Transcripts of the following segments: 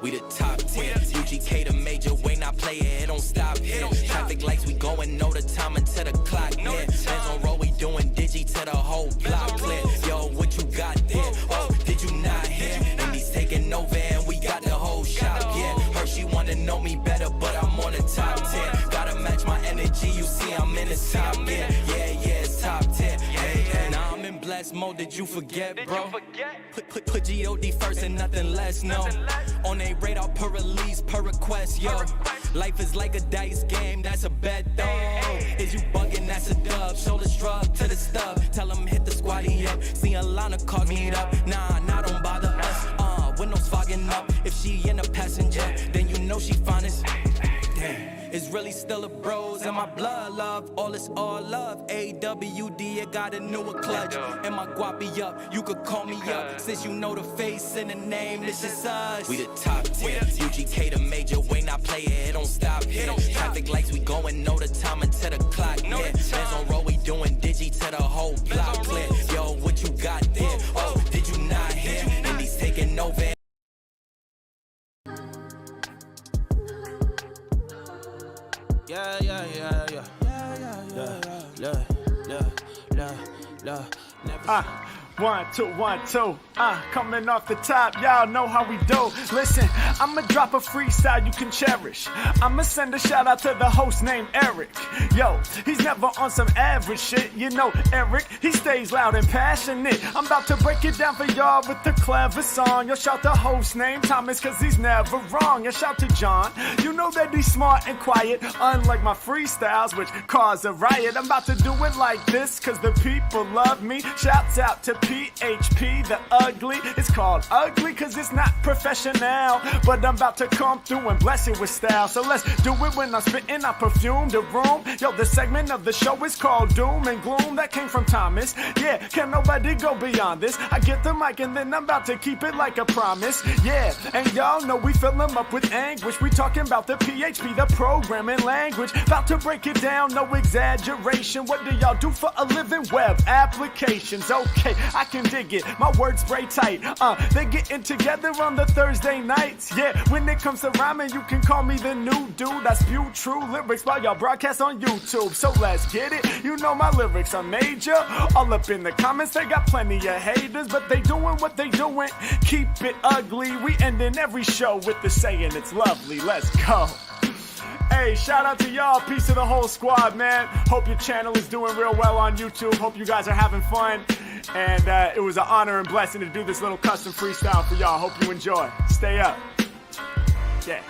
We the top 10. UGK the major way, not play it don't stop here. Traffic lights, we going, know the time until the clock near. Bands on road, we doing digi to the whole block clear. Yo, what you got there? Oh, did you not hear? And he's taking over and we got the whole shop, yeah. Her, she wanna know me better, but I'm on the top 10. Gotta match my energy, you see I'm in the top, yeah. Yeah, it's top 10. Hey, now I'm in blessed mode, did you forget, bro? Put G.O.D. first and nothing less, no. On a radar per release, per request, yo. Life is like a dice game, that's a bet, though. Is you bugging, that's a dub. Shoulder shrug to the stub. Tell them hit the squatty up. See a line of cars meet up. Nah, don't bother us. Windows fogging up. If she in a passenger, then you know she finest. Damn. It's really still a bros and my blood love. All is all love. AWD, I got a newer clutch. And my guapi up, you could call me up. Since you know the face and the name, this is us. We the top 10. UGK the major way, not play it don't stop here. Traffic lights, we going, know the time until the clock near. Bands on road, we doing digi to the whole block clear. Yo, what you got there? Oh, did you not hear? And he's taking over. One, two. Coming off the top, y'all know how we do. Listen, I'ma drop a freestyle you can cherish. I'ma send a shout out to the host named Eric. Yo, he's never on some average shit. You know Eric, he stays loud and passionate. I'm about to break it down for y'all with the clever song. Yo, shout the host named Thomas, cause he's never wrong. And shout to John, you know that he's smart and quiet. Unlike my freestyles, which cause a riot. I'm about to do it like this, cause the people love me. Shouts out to PHP, the ugly. It's called ugly cause it's not professional, but I'm about to come through and bless it with style. So let's do it when I'm spitting, I perfume the room. Yo, the segment of the show is called Doom and Gloom. That came from Thomas. Yeah, can nobody go beyond this? I get the mic and then I'm about to keep it like a promise. Yeah, and y'all know we fill them up with anguish. We talking about the PHP, the programming language. About to break it down, no exaggeration. What do y'all do for a living? Web applications. Okay, I can dig it. My words spray tight. They getting together on the Thursday nights. Yeah, when it comes to rhyming, you can call me the new dude. I spew true lyrics while y'all broadcast on YouTube. So let's get it. You know my lyrics are major. All up in the comments, they got plenty of haters, but they doing what they doing. Keep it ugly. We ending every show with the saying it's lovely. Let's go. Hey, shout out to y'all. Peace to the whole squad, man. Hope your channel is doing real well on YouTube. Hope you guys are having fun. And it was an honor and blessing to do this little custom freestyle for y'all. Hope you enjoy. Stay up. Yeah.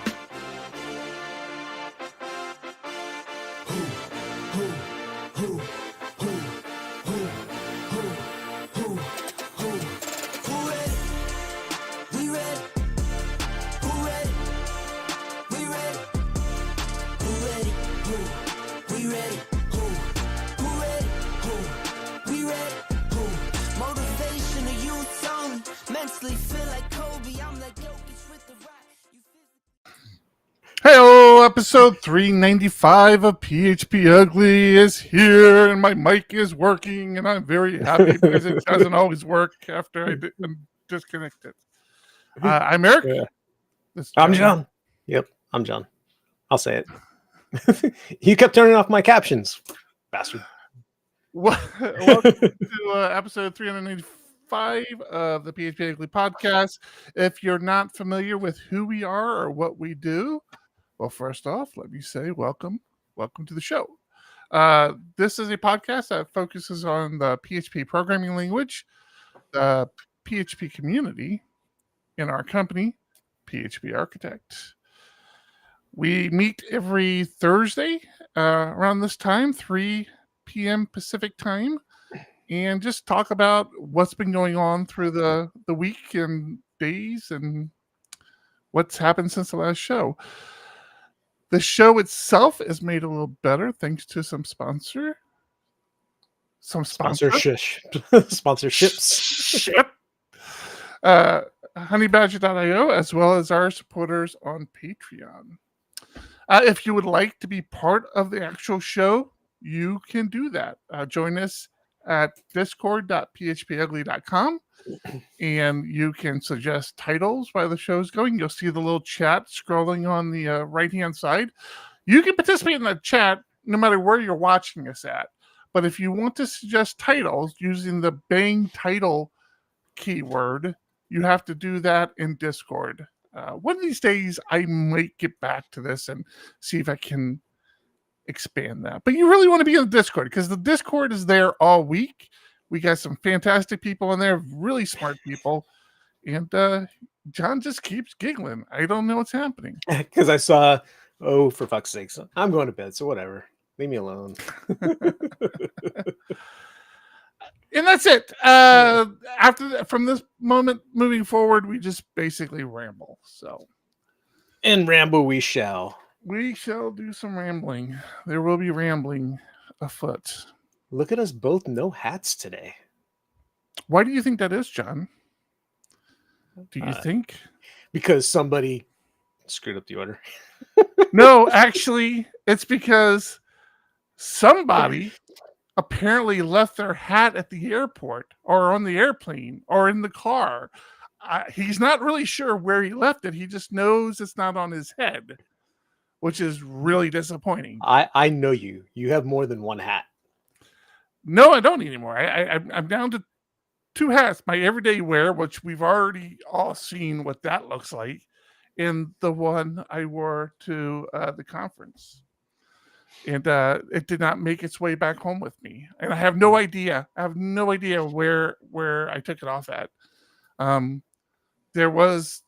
Hey-o, episode 395 of PHP Ugly is here, and my mic is working, and I'm very happy because it doesn't always work after I'm disconnected. I'm Eric. Yeah. I'm John. Yep, I'm John. I'll say it. You kept turning off my captions, bastard. Welcome to episode 395 of the PHP Ugly podcast. If you're not familiar with who we are or what we do, well, first off, let me say welcome to the show. This is a podcast that focuses on the PHP programming language, the PHP community, in our company, PHP Architect. We meet every Thursday around this time, 3 p.m. Pacific time, and just talk about what's been going on through the week and days and what's happened since the last show. The show itself is made a little better thanks to some sponsorships. Honeybadger.io, as well as our supporters on Patreon. If you would like to be part of the actual show, you can do that. Join us at discord.phpugly.com, and you can suggest titles while the show's going. You'll see the little chat scrolling on the right-hand side. You can participate in the chat no matter where you're watching us at. But if you want to suggest titles using the bang title keyword, you have to do that in Discord. One of these days, I might get back to this and see if I can expand that. But you really want to be in the Discord because the Discord is there all week. We got some fantastic people in there, really smart people. And John just keeps giggling. I don't know what's happening. Because I saw, oh, for fuck's sakes, I'm going to bed, so whatever. Leave me alone. And that's it. From this moment moving forward, we just basically ramble. So, and ramble we shall. We shall do some rambling. There will be rambling afoot. Look at us both, no hats today. Why do you think that is, John? Do you think? Because somebody screwed up the order. No, actually, it's because somebody apparently left their hat at the airport or on the airplane or in the car. He's not really sure where he left it. He just knows it's not on his head, which is really disappointing. I know you. You have more than one hat. No, I don't anymore. I'm down to 2 hats. My everyday wear, which we've already all seen what that looks like, and the one I wore to the conference. And it did not make its way back home with me. And I have no idea. Where I took it off at. There was,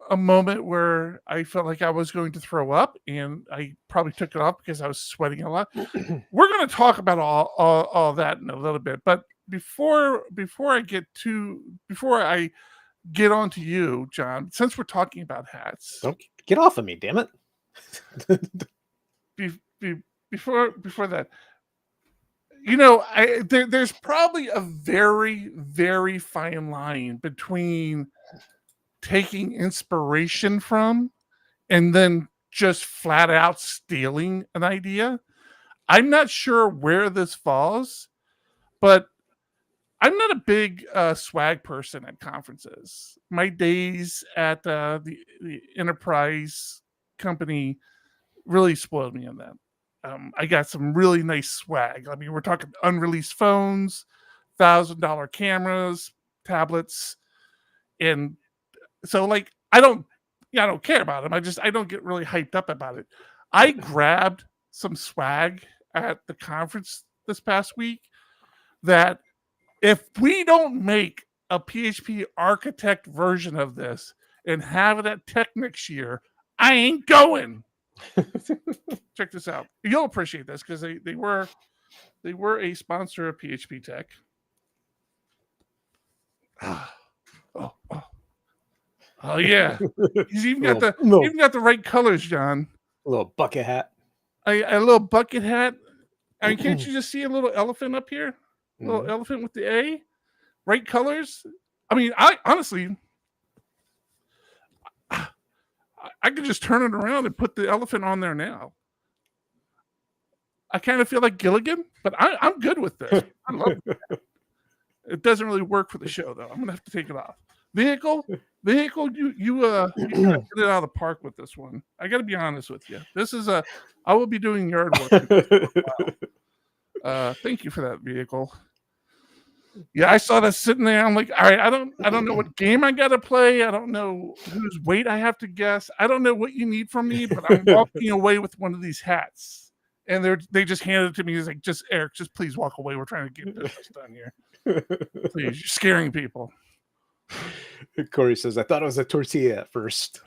a moment where I felt like I was going to throw up, and I probably took it off because I was sweating a lot. We're going to talk about all that in a little bit. But before I get on to you, John, since we're talking about hats. Don't get off of me, damn it. Before that, there's probably a very, very fine line between taking inspiration from and then just flat out stealing an idea. I'm not sure where this falls, but I'm not a big swag person at conferences. My days at the enterprise company really spoiled me on that. I got some really nice swag. I mean, we're talking unreleased phones, $1,000 cameras, tablets, and so I don't care about them. I don't get really hyped up about it. I grabbed some swag at the conference this past week that if we don't make a PHP architect version of this and have it at Tech next year, I ain't going. Check this out. You'll appreciate this because they were a sponsor of PHP Tech. Oh yeah, he's even got the right colors, John. A little bucket hat. A little bucket hat. I mean, can't you just see a little elephant up here? A little elephant with the A, right colors. I mean, I honestly. I could just turn it around and put the elephant on there now. I kind of feel like Gilligan, but I'm good with this. I love it. It doesn't really work for the show, though. I'm going to have to take it off. Vehicle, you gotta get it out of the park with this one. I got to be honest with you. I will be doing yard work. Thank you for that, vehicle. Yeah, I saw that sitting there. I'm like, all right, I don't know what game I gotta play. I don't know whose weight I have to guess. I don't know what you need from me, but I'm walking away with one of these hats. And they just handed it to me. He's like, Eric, just please walk away. We're trying to get this done here. Please, you're scaring people. Corey says, I thought it was a tortilla at first.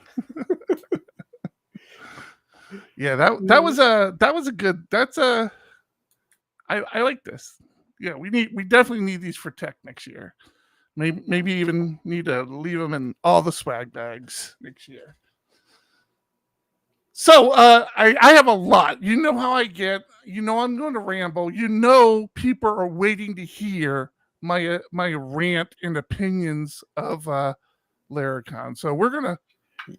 Yeah, that was a good. I like this. Yeah, we definitely need these for Tech next year. Maybe even need to leave them in all the swag bags next year. So I have a lot. You know how I get. You know I'm going to ramble. You know people are waiting to hear my rant and opinions of Laracon. So we're gonna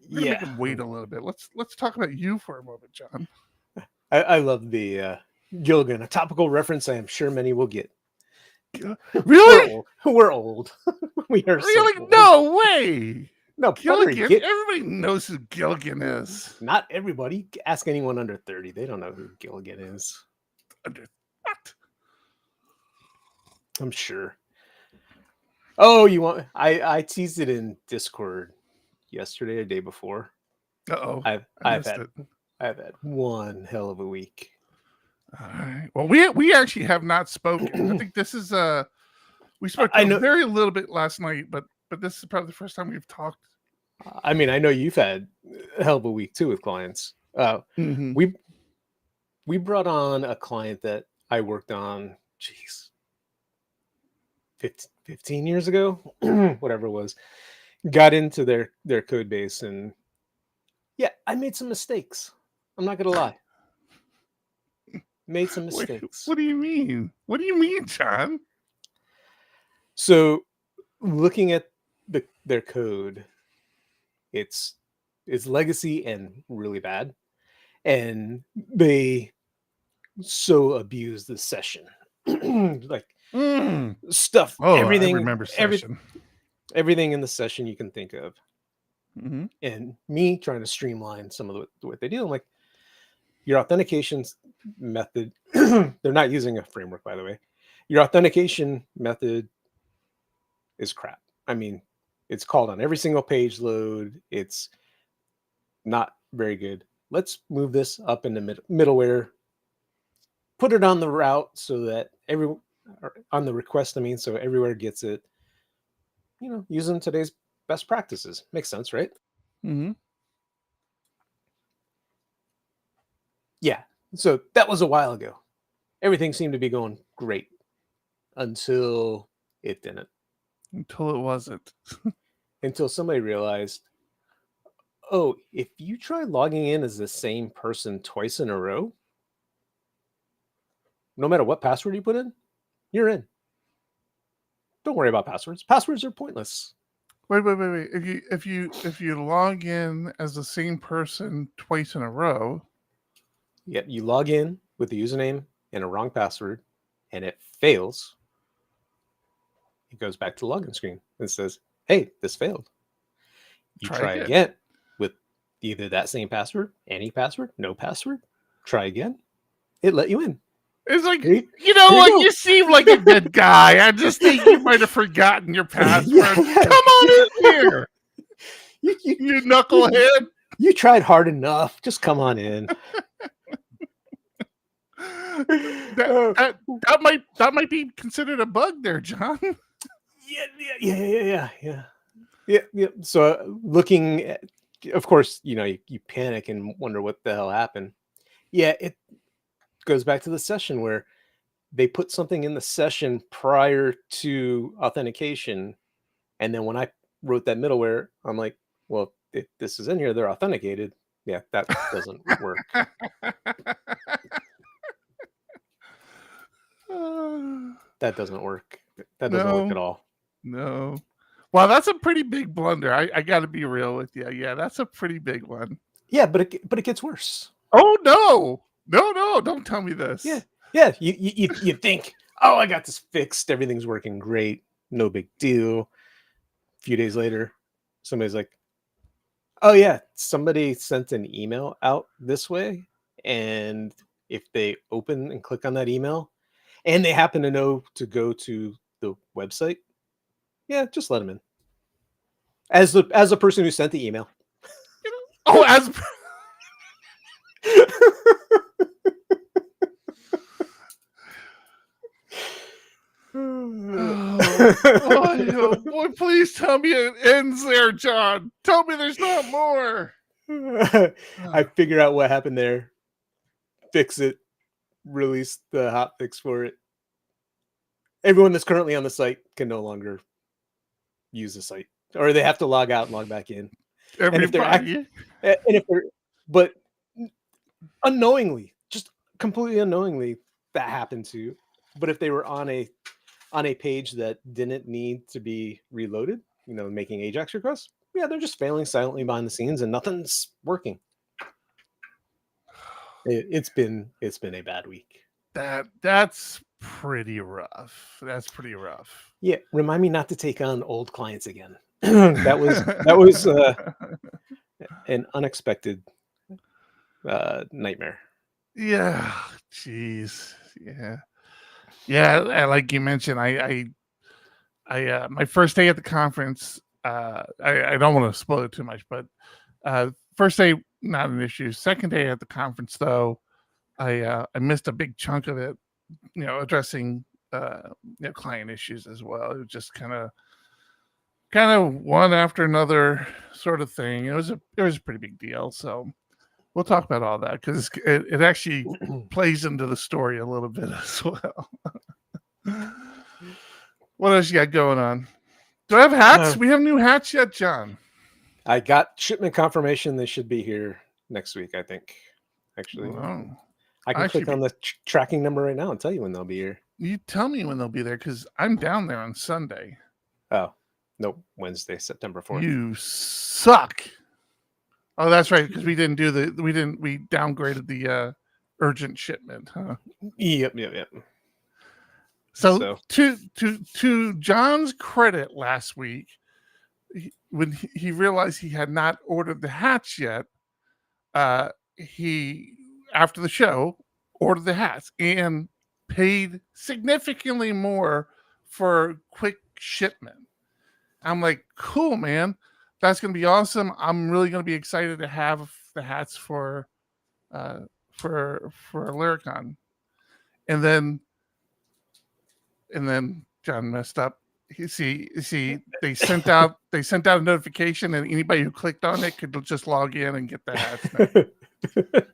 make them wait a little bit. Let's talk about you for a moment, John. I love the Gilligan, a topical reference I am sure many will get. Really? We're old. We are so Really? old. No way. No, Gilligan. Everybody knows who Gilligan is. Not everybody. Ask anyone under 30. They don't know who Gilligan is. What? I'm sure. Oh, you want? I teased it in Discord yesterday or day before. Uh-oh. I've had one hell of a week. All right. Well, we actually have not spoken. I think this is we spoke very little bit last night, but this is probably the first time we've talked. I mean, I know you've had a hell of a week too with clients. We brought on a client that I worked on, 15 years ago, whatever it was. Got into their code base, and yeah, I made some mistakes. I'm not gonna lie. Made some mistakes. What do you mean? What do you mean, John? So, looking at their code, it's legacy and really bad, and they so abuse the session, like stuff. Everything. I remember session. Everything in the session you can think of, and me trying to streamline some of what they do. I'm like, your authentication method. They're not using a framework, by the way. Your authentication method is crap. I mean, it's called on every single page load. It's not very good. Let's move this up in the middleware. Put it on the route so that on the request. I mean, so everywhere gets it. You know, using today's best practices. Makes sense, right? Mm-hmm. Yeah. So that was a while ago. Everything seemed to be going great until it didn't. Until it wasn't. Until somebody realized, oh, if you try logging in as the same person twice in a row, no matter what password you put in, you're in. Don't worry about passwords. Passwords are pointless. Wait. If you log in as the same person twice in a row, yet you log in with the username and a wrong password, and it fails. It goes back to the login screen and says, "Hey, this failed." You try again with either that same password, any password, no password. Try again. It let you in. It's like, you know what? You seem like a good guy. I just think you might have forgotten your password. Yeah. Come on in here. You knucklehead. You tried hard enough. Just come on in. that might be considered a bug there, John. Yeah. So looking at, of course, you know, you panic and wonder what the hell happened. Yeah, it goes back to the session where they put something in the session prior to authentication, and then when I wrote that middleware, I'm like, well, if this is in here, they're authenticated. Yeah, that doesn't work. That doesn't work. That doesn't work at all. No. Well, that's a pretty big blunder. I got to be real with you. Yeah, that's a pretty big one. Yeah, but it gets worse. Oh no! Don't tell me this. Yeah. You think, oh, I got this fixed. Everything's working great. No big deal. A few days later, somebody's like, oh yeah, somebody sent an email out this way, and if they open and click on that email, and they happen to know to go to the website, yeah, just let them in. As a person who sent the email. Oh, as oh, boy, please tell me it ends there, John. Tell me there's not more. I figure out what happened there, fix it, release the hotfix for it. Everyone that's currently on the site can no longer use the site, or they have to log out and log back in. But unknowingly, just completely unknowingly, that happened to. But if they were on a page that didn't need to be reloaded, you know, making AJAX requests, yeah, they're just failing silently behind the scenes and nothing's working. It's been a bad week. That's pretty rough. That's pretty rough. Yeah, remind me not to take on old clients again. that was an unexpected nightmare. Yeah, jeez. Yeah. Like you mentioned, I my first day at the conference. I don't want to spoil it too much, but first day not an issue. Second day at the conference, though, I missed a big chunk of it. Addressing client issues as well. It was just kind of one after another sort of thing. It was a pretty big deal. So we'll talk about all that because it actually plays into the story a little bit as well. What else you got going on? Do I have hats? We have new hats yet, John? I got shipment confirmation. They should be here next week, I think. Actually, I can click on the tracking number right now and tell you when they'll be here. You tell me when they'll be there because I'm down there on Sunday. Oh, nope. Wednesday, September 4th. You suck. Oh, that's right. Because we downgraded the urgent shipment, huh? Yep. So to John's credit, last week, when he realized he had not ordered the hats yet, he, after the show, ordered the hats and paid significantly more for quick shipment. I'm like, cool, man. That's going to be awesome. I'm really going to be excited to have the hats for Laracon. And then John messed up. You see, they sent out a notification, and anybody who clicked on it could just log in and get the hats.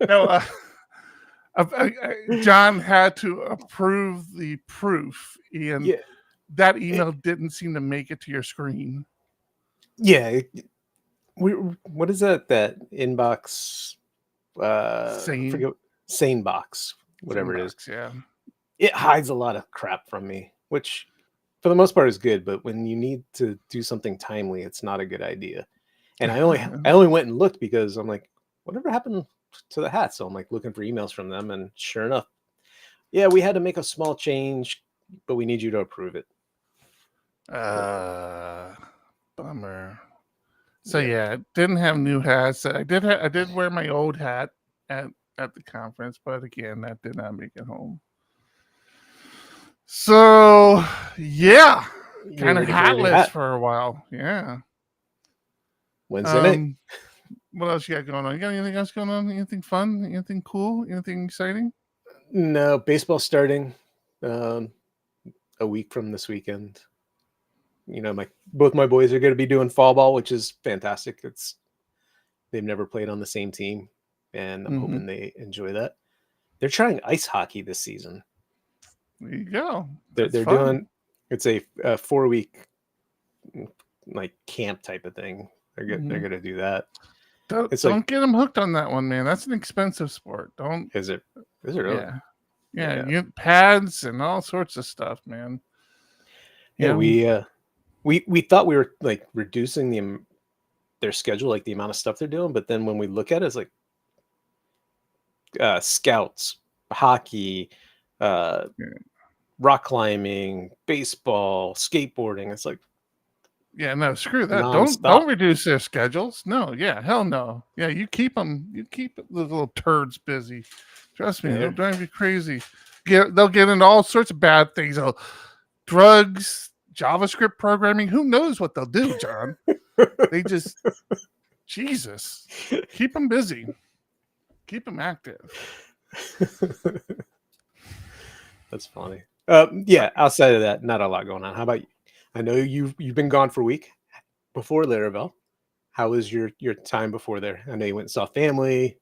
No, John had to approve the proof, and that email didn't seem to make it to your screen. Yeah, what is that inbox? Sane box, whatever it is. Yeah, it hides a lot of crap from me, which for the most part is good. But when you need to do something timely, it's not a good idea. And I only went and looked because I'm like, whatever happened to the hat? So I'm like looking for emails from them, and sure enough, yeah, we had to make a small change, but we need you to approve it. Bummer. So yeah, didn't have new hats. I did wear my old hat at the conference, but again, that did not make it home. So yeah, kind of hatless for a while. Yeah. When's in it? What else you got going on? You got anything else going on? Anything fun? Anything cool? Anything exciting? No, baseball starting a week from this weekend. Both my boys are going to be doing fall ball, which is fantastic. They've never played on the same team, and I'm hoping they enjoy that. They're trying ice hockey this season. There you go. They're doing it's a 4-week like camp type of thing. They're gonna do that. Don't get them hooked on that one, man. That's an expensive sport. Is it really? Yeah. You get pads and all sorts of stuff, man. Yeah, we thought we were like reducing their schedule, like the amount of stuff they're doing, but then when we look at it, it's like scouts, hockey, rock climbing, baseball, skateboarding. It's like, yeah, no, screw that. Non-stop. Don't reduce their schedules. No, yeah, hell no. Yeah, you keep the little turds busy. Trust me, they'll drive you crazy. They'll get into all sorts of bad things. Drugs, JavaScript programming. Who knows what they'll do, John? They just, Jesus, keep them busy. Keep them active. That's funny. Yeah, outside of that, not a lot going on. How about you? I know you've been gone for a week before Laravel. How was your time before there? I know you went and saw family.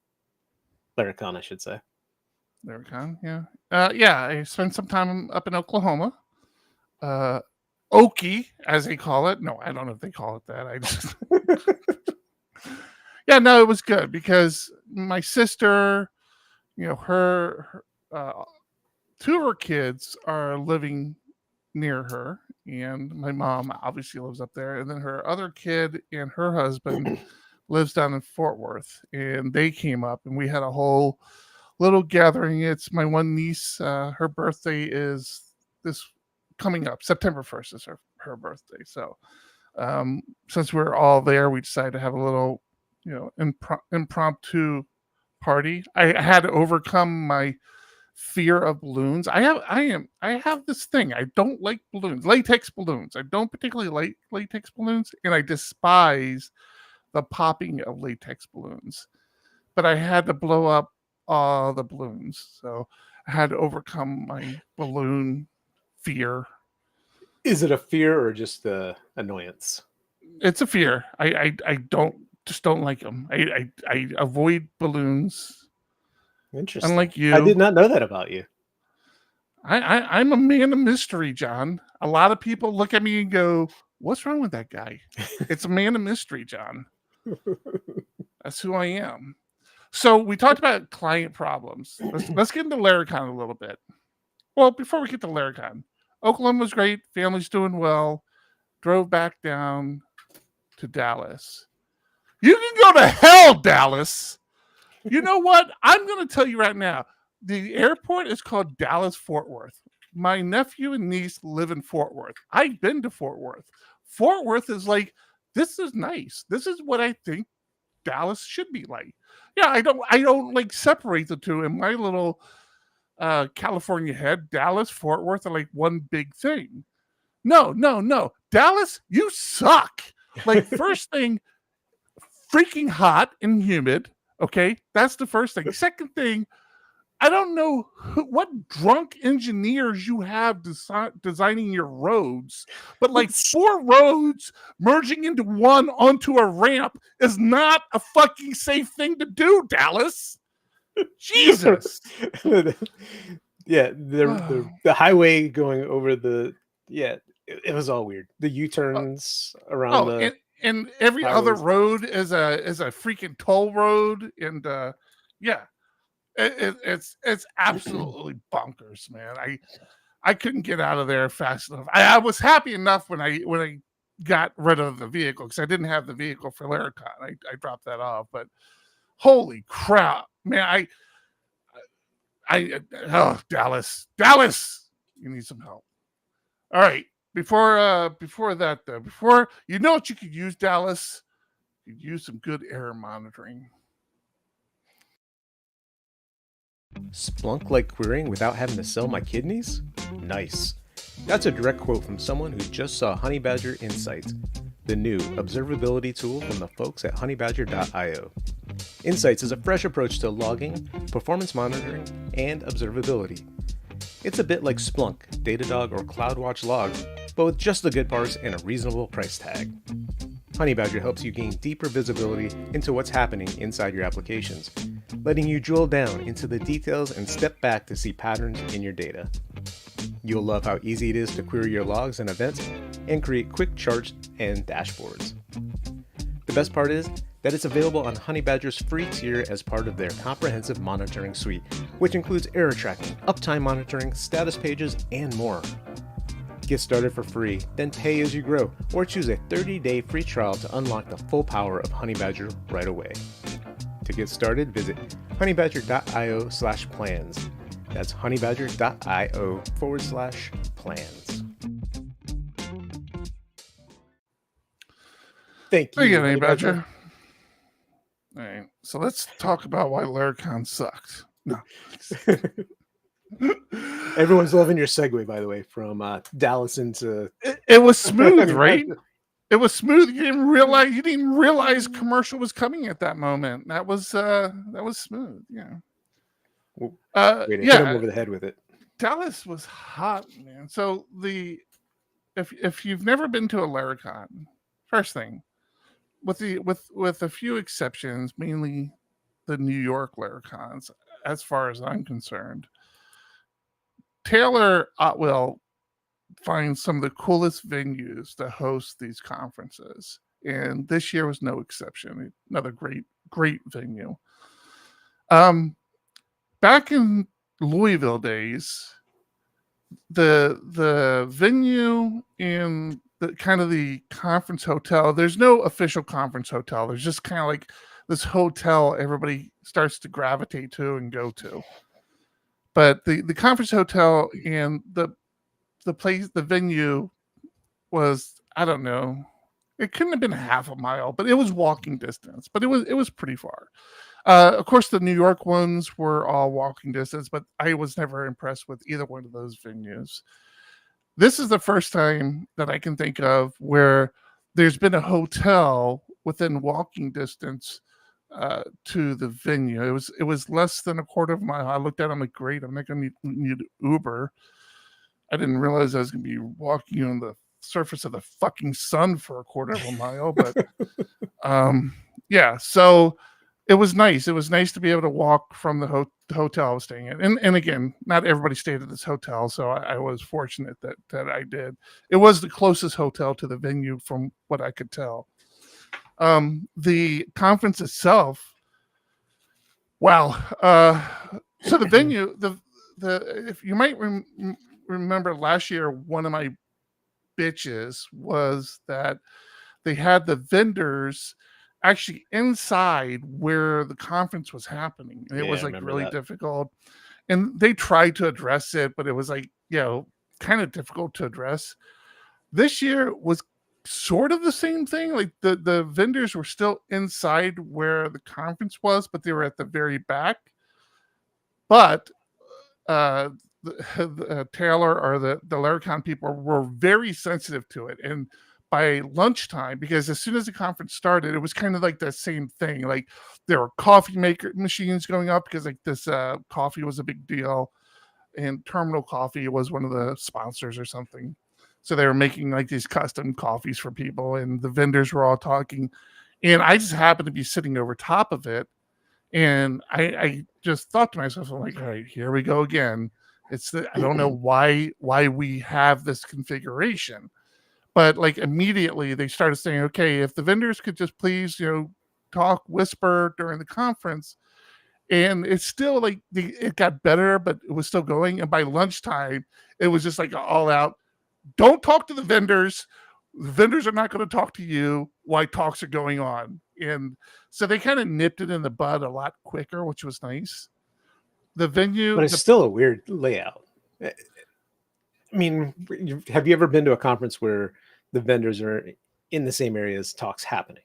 Laracon, I should say. Laracon, yeah. Yeah, I spent some time up in Oklahoma. Okie, as they call it. No, I don't know if they call it that. I just yeah, no, it was good because my sister, her two of her kids are living near her, and my mom obviously lives up there, and then her other kid and her husband lives down in Fort Worth, and they came up, and we had a whole little gathering. It's my one niece. Her birthday is this coming up. September 1st is her birthday. So since we're all there, we decided to have a little, impromptu party. I had to overcome my fear of balloons. I have this thing. I don't like balloons, latex balloons. I don't particularly like latex balloons, and I despise the popping of latex balloons. But I had to blow up all the balloons, so I had to overcome my balloon fear. Is it a fear or just the annoyance? It's a fear. I don't like them. I avoid balloons. Interesting. Unlike you, I did not know that about you. I'm a man of mystery, John. A lot of people look at me and go, "What's wrong with that guy?" It's a man of mystery, John. That's who I am. So we talked about client problems. Let's get into Laracon a little bit. Well, before we get to Laracon, Oklahoma was great. Family's doing well. Drove back down to Dallas. You can go to hell, Dallas. You know what? I'm going to tell you right now. The airport is called Dallas Fort Worth. My nephew and niece live in Fort Worth. I've been to Fort Worth. Fort Worth is like, this is nice. This is what I think Dallas should be like. Yeah, I don't like separate the two in my little California head. Dallas, Fort Worth are like one big thing. No. Dallas, you suck. Like, first thing, freaking hot and humid. Okay, that's the first thing. Second thing, I don't know what drunk engineers you have designing your roads, but like 4 roads merging into one onto a ramp is not a fucking safe thing to do, Dallas. Jesus. Yeah, the highway going over the it was all weird. The U-turns around and every highways. other road is a freaking toll road, and it's absolutely bonkers, man. I couldn't get out of there fast enough. I was happy enough when I got rid of the vehicle, because I didn't have the vehicle for Laracon. I dropped that off, but holy crap, man! Dallas, you need some help. All right. Before that, though, you know what you could use, Dallas? You could use some good error monitoring. Splunk like querying without having to sell my kidneys? Nice. That's a direct quote from someone who just saw Honeybadger Insights, the new observability tool from the folks at honeybadger.io. Insights is a fresh approach to logging, performance monitoring, and observability. It's a bit like Splunk, Datadog, or CloudWatch logs, but with just the good parts and a reasonable price tag. Honeybadger helps you gain deeper visibility into what's happening inside your applications, letting you drill down into the details and step back to see patterns in your data. You'll love how easy it is to query your logs and events and create quick charts and dashboards. The best part is that it's available on Honeybadger's free tier as part of their comprehensive monitoring suite, which includes error tracking, uptime monitoring, status pages, and more. Get started for free, then pay as you grow, or choose a 30-day free trial to unlock the full power of Honeybadger right away. To get started, visit honeybadger.io/plans. That's honeybadger.io/plans. Thank you, Honeybadger. All right, so let's talk about why Laracon sucked. No. Everyone's loving your segue, by the way, from Dallas into. It was smooth, right? It was smooth. You didn't realize commercial was coming at that moment. That was smooth. Yeah. Hit him over the head with it. Dallas was hot, man. So if you've never been to a Laracon, first thing, with a few exceptions, mainly the New York Laracons, as far as I'm concerned, Taylor Otwell finds some of the coolest venues to host these conferences, and this year was no exception. Another great venue. Back in Louisville days, the venue in the kind of the conference hotel, there's no official conference hotel. There's just kind of like this hotel everybody starts to gravitate to and go to. But the conference hotel and the place, the venue was, I don't know, it couldn't have been half a mile, but it was walking distance. But it was pretty far. Of course, the New York ones were all walking distance, but I was never impressed with either one of those venues. This is the first time that I can think of where there's been a hotel within walking distance to the venue. It was less than a quarter of a mile. I looked at it, I'm like, great, I'm not going to need Uber. I didn't realize I was going to be walking on the surface of the fucking sun for a quarter of a mile, but yeah, so it was nice. It was nice to be able to walk from the hotel I was staying at. And again, not everybody stayed at this hotel, so I was fortunate that I did. It was the closest hotel to the venue from what I could tell. The conference itself, wow. So the venue, the if you might remember last year, one of my bitches was that they had the vendors actually inside where the conference was happening, and it was like really difficult, and they tried to address it, but it was like, kind of difficult to address. This year was sort of the same thing. Like the vendors were still inside where the conference was, but they were at the very back. But the Taylor or the Laracon people were very sensitive to it. And by lunchtime, because as soon as the conference started, it was kind of like the same thing. Like there were coffee maker machines going up because like this coffee was a big deal, and Terminal Coffee was one of the sponsors or something. So they were making like these custom coffees for people, and the vendors were all talking. And I just happened to be sitting over top of it. And I just thought to myself, I'm like, all right, here we go again. I don't know why we have this configuration. But like immediately they started saying, okay, if the vendors could just please, talk, whisper during the conference. And it's still like it got better, but it was still going. And by lunchtime, it was just like all out. Don't talk to the vendors. The vendors are not going to talk to you while talks are going on. And so they kind of nipped it in the bud a lot quicker, which was nice. The venue, but it's still a weird layout. I mean, have you ever been to a conference where the vendors are in the same area as talks happening?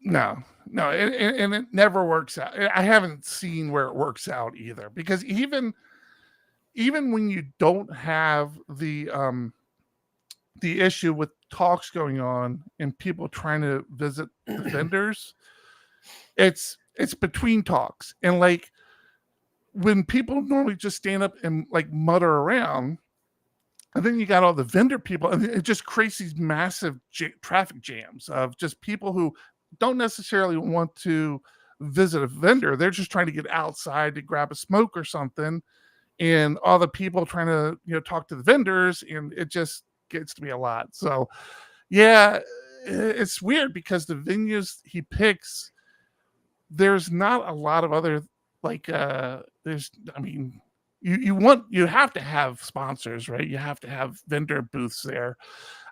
No, and it never works out. I haven't seen where it works out either, because even when you don't have the issue with talks going on and people trying to visit the vendors, it's between talks. And like when people normally just stand up and like mutter around, and then you got all the vendor people, and it just creates these massive traffic jams of just people who don't necessarily want to visit a vendor. They're just trying to get outside to grab a smoke or something, and all the people trying to talk to the vendors, and it just gets to be a lot. So yeah, it's weird because the venues he picks, there's not a lot of other like you have to have sponsors, right? You have to have vendor booths there.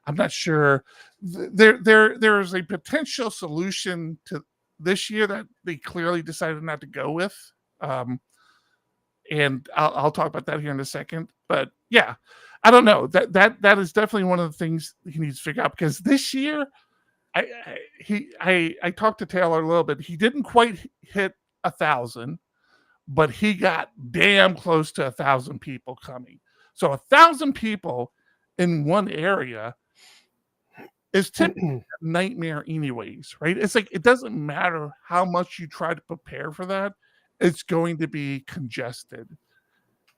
I'm not sure there's a potential solution to this year that they clearly decided not to go with. And I'll talk about that here in a second. But yeah, I don't know. That is definitely one of the things he needs to figure out, because this year I talked to Taylor a little bit. He didn't quite hit 1,000, but he got damn close to 1,000 people coming. So 1,000 people in one area is typically a nightmare anyways, right? It's like, it doesn't matter how much you try to prepare for that, it's going to be congested.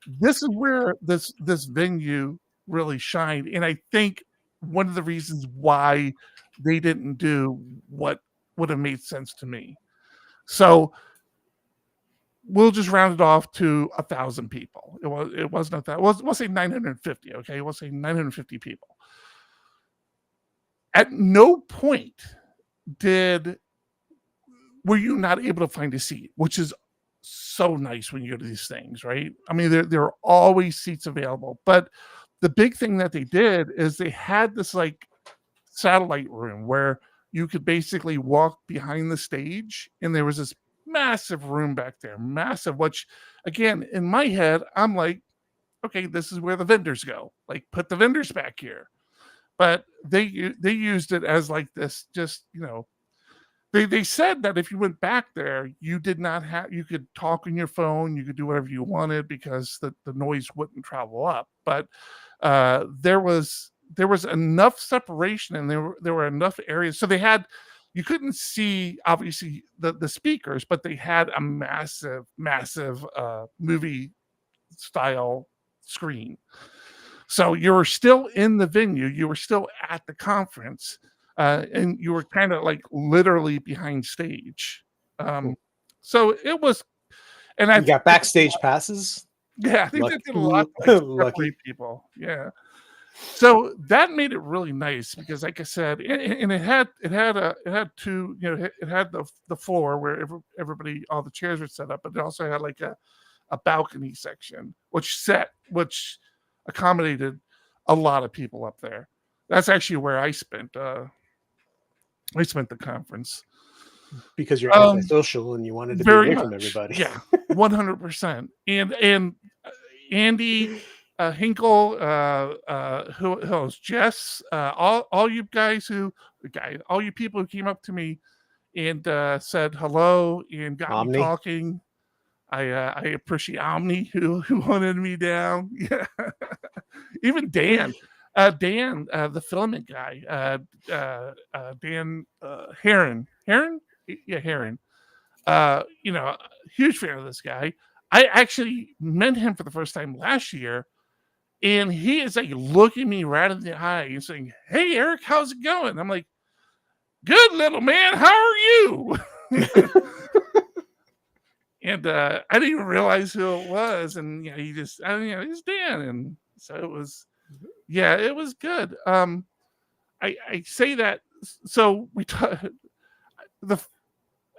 This is where this venue really shined. And I think one of the reasons why they didn't do what would have made sense to me. So we'll just round it off to 1,000 people. It wasn't that. We'll say 950. Okay, we'll say 950 people. At no point were you not able to find a seat, which is so nice when you go to these things, right? I mean, there are always seats available. But the big thing that they did is they had this like satellite room where you could basically walk behind the stage, and there was this massive room back there, massive, which again, in my head, I'm like, okay, this is where the vendors go. Like, put the vendors back here. But they used it as like this, just, they said that if you went back there, you did not have, you could talk on your phone, you could do whatever you wanted because the noise wouldn't travel up. But there was enough separation, and there were enough areas. So you couldn't see obviously the speakers, but they had a massive movie style screen. So you were still in the venue, you were still at the conference, and you were kind of like literally behind stage. So it was, and you got backstage passes. Yeah, I think they did a lot to separate people. Yeah. So that made it really nice because, like I said, and it had two, it had the floor where everybody, all the chairs were set up, but it also had like a balcony section, which accommodated a lot of people up there. That's actually where I spent the conference. Because you're antisocial and you wanted to be away from everybody. Yeah, 100%. And Andy, Hinkle, who else? Jess, all you guys all you people who came up to me and said hello and got me talking. I appreciate Omni who wanted me down. Yeah. Even Dan, the filament guy, Dan Heron. Yeah, Heron. Huge fan of this guy. I actually met him for the first time last year, and he is like looking me right in the eye and saying, "Hey, Eric, how's it going?" I'm like, "Good, little man. How are you?" And I didn't even realize who it was, and he's Dan, and so it was, it was good. I say that, so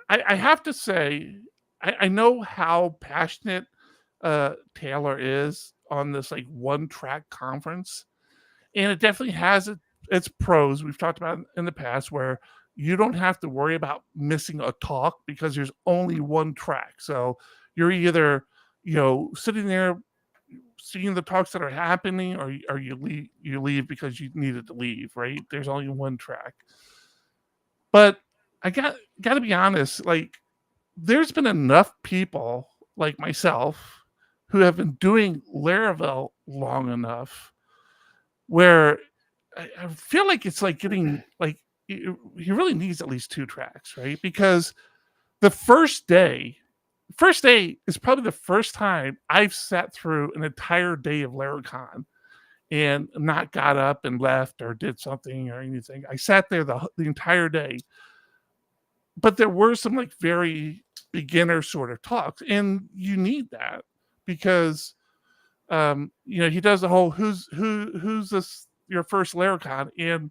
I have to say, I know how passionate Taylor is on this like one-track conference, and it definitely has its pros. We've talked about in the past where you don't have to worry about missing a talk because there's only one track. So you're either, sitting there seeing the talks that are happening, or you leave because you needed to leave, right? There's only one track. But I got to be honest, like, there's been enough people like myself who have been doing Laravel long enough where I feel like it's like getting like, he really needs at least two tracks, right? Because the first day is probably the first time I've sat through an entire day of Laracon and not got up and left or did something or anything. I sat there the entire day, but there were some like very beginner sort of talks, and you need that because he does the whole who's this your first Laracon, and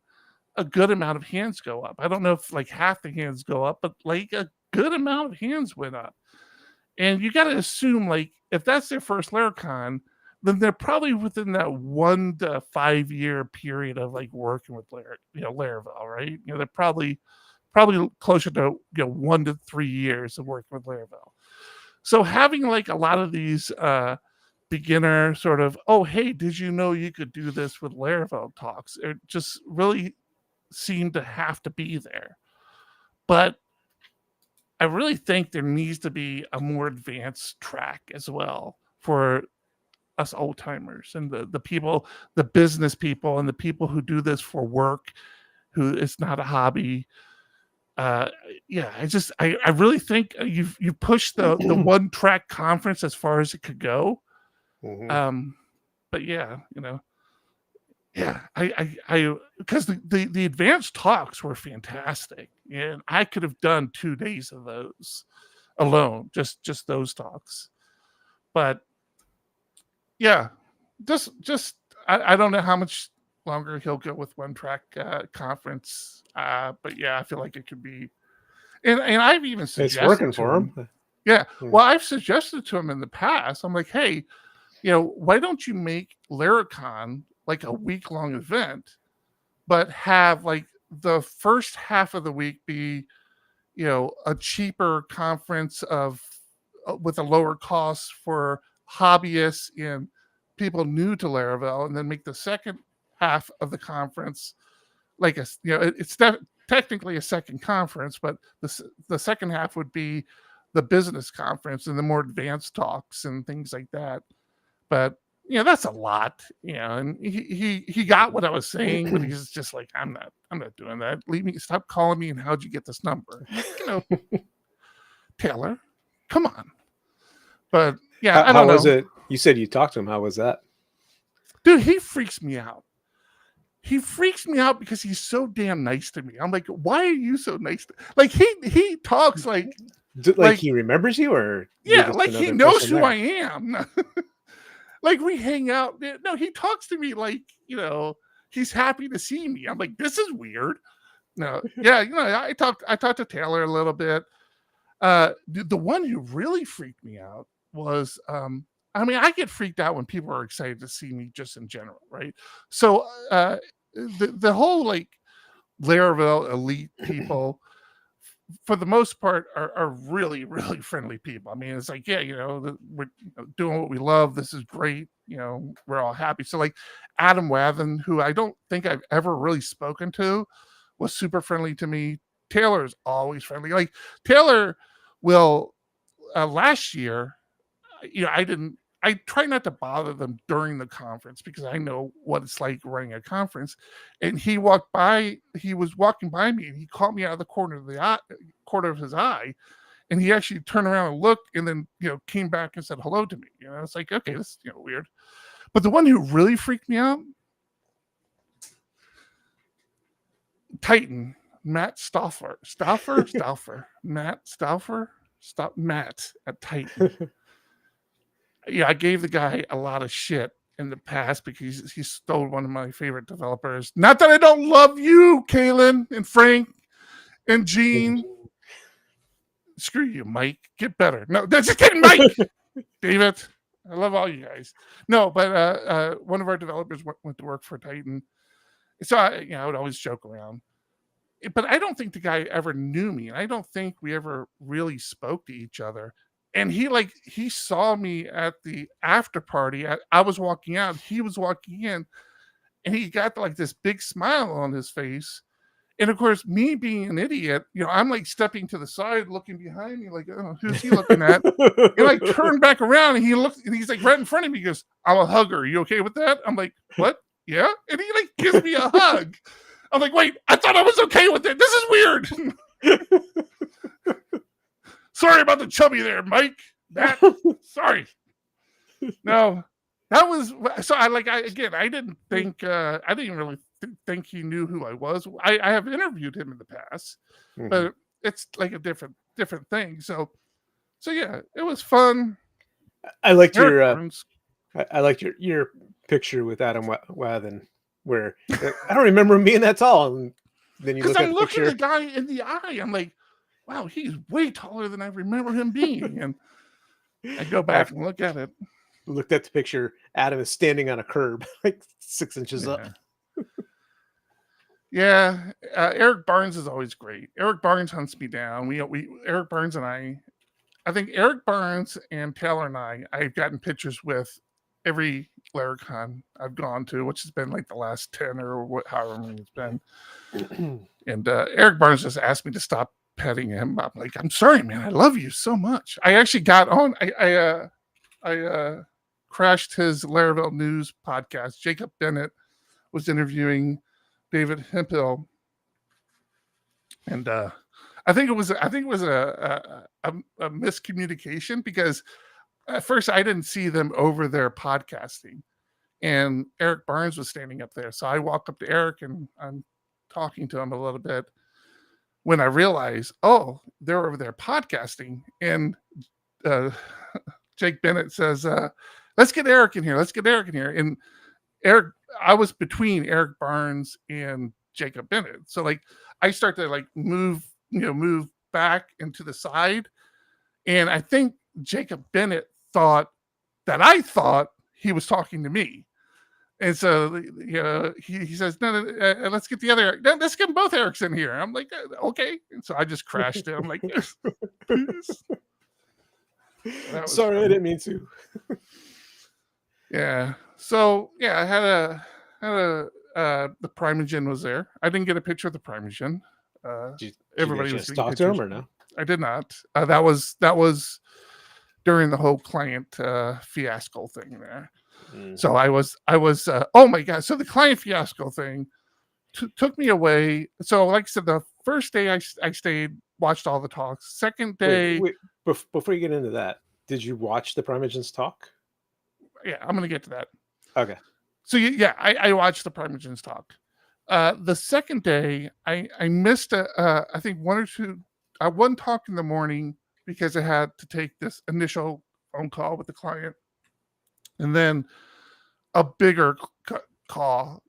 a good amount of hands go up. I don't know if like half the hands go up, but like a good amount of hands went up. And you got to assume, like, if that's their first Laracon, then they're probably within that 1 to 5 year period of like working with Laravel, right? They're probably closer to 1 to 3 years of working with Laravel. So having like a lot of these beginner sort of, oh, hey, did you know you could do this with Laravel talks? It just really seem to have to be there. But I really think there needs to be a more advanced track as well for us old timers and the people, the business people, and the people who do this for work, who it's not a hobby. I really think you pushed the one track conference as far as it could go. Mm-hmm. But I because the advanced talks were fantastic, and I could have done 2 days of those alone, just those talks. But just I don't know how much longer he'll go with one track conference, but I feel like it could be, and I've even suggested it's working for him. Yeah, well, I've suggested to him in the past. I'm like, hey, why don't you make Laracon like a week-long event, but have like the first half of the week be, a cheaper conference with a lower cost for hobbyists and people new to Laravel, and then make the second half of the conference like it's technically a second conference, but the second half would be the business conference and the more advanced talks and things like that. But that's a lot, and he got what I was saying, but he's just like, I'm not doing that. Leave me, stop calling me, and how'd you get this number? Taylor, come on. But yeah, I don't know. How was it? You said you talked to him. How was that? Dude, he freaks me out. He freaks me out because he's so damn nice to me. I'm like, why are you so nice? Like he talks like he remembers you, or like he knows who I am. Like we hang out. No, he talks to me like, he's happy to see me. I'm like, this is weird. No, yeah, I talked to Taylor a little bit. The one who really freaked me out was I get freaked out when people are excited to see me just in general, right? So the whole like Laravel elite people, for the most part, are really, really friendly people. I mean, it's like, we're doing what we love. This is great. We're all happy. So like Adam Wathen, who I don't think I've ever really spoken to, was super friendly to me. Taylor is always friendly. Like Taylor will, last year, I try not to bother them during the conference because I know what it's like running a conference. And he was walking by me and he caught me out of the corner of his eye. And he actually turned around and looked and then, came back and said hello to me. It's like, okay, this is weird. But the one who really freaked me out, Titan, Matt Stauffer. Matt at Titan. Yeah, I gave the guy a lot of shit in the past because he stole one of my favorite developers. Not that I don't love you, Kaylin and Frank and Gene. Screw you, Mike. Get better. No, that's just kidding, Mike. David, I love all you guys. No, but one of our developers went to work for Titan. So I would always joke around. But I don't think the guy ever knew me. And I don't think we ever really spoke to each other. And he saw me at the after party. I was walking out, he was walking in, and he got like this big smile on his face. And of course, me being an idiot, I'm like stepping to the side, looking behind me, like, oh, who's he looking at? And I turn back around, and he looks, and he's like right in front of me. He goes, "I'm a hugger. Are you okay with that?" I'm like, "What? Yeah." And he like gives me a hug. I'm like, "Wait, I thought I was okay with it. This is weird." Sorry about the chubby there, Mike. Sorry. No, that was so. I didn't think. I didn't really think he knew who I was. I have interviewed him in the past, but it's like a different thing. So yeah, it was fun. I liked your picture with Adam Wathen, where I don't remember him being that tall. And then you look at the picture. The guy in the eye. I'm like, wow, he's way taller than I remember him being. And I go back and look at it. Looked at the picture. Adam is standing on a curb, like 6 inches up. Yeah, Eric Barnes is always great. Eric Barnes hunts me down. Eric Barnes and I think Eric Barnes and Taylor and I've gotten pictures with every Laracon I've gone to, which has been like the last 10 or however many it's been. And Eric Barnes just asked me to stop petting him. I'm like, I'm sorry, man. I love you so much. I actually got on. I crashed his Laravel News podcast. Jacob Bennett was interviewing David Hemphill, and I think it was a miscommunication because at first I didn't see them over their podcasting, and Eric Barnes was standing up there. So I walk up to Eric and I'm talking to him a little bit. When I realized, oh, they're over there podcasting, and Jake Bennett says, "Let's get Eric in here. Let's get Eric in here." And Eric, I was between Eric Barnes and Jacob Bennett, so like I start to like move back into the side, and I think Jacob Bennett thought that I thought he was talking to me, And so, he says, no, let's get the other Eric. No, let's get both Erics in here. I'm like, okay. And so I just crashed it. I'm like, yes, please. Sorry, I didn't mean to. Yeah. So yeah, I had the Primogen was there. I didn't get a picture of the Primogen. Everybody was talking to him or no? I did not. That was during the whole client fiasco thing there. So I was oh my god. So the client fiasco thing took me away. So like I said, the first day I stayed, watched all the talks. Second day, wait, before you get into that, did you watch the Primogen's talk? Yeah, I'm gonna get to that. Okay. So yeah, I watched the Primogen's talk. The second day, I missed I think one talk in the morning because I had to take this initial phone call with the client, and then a bigger call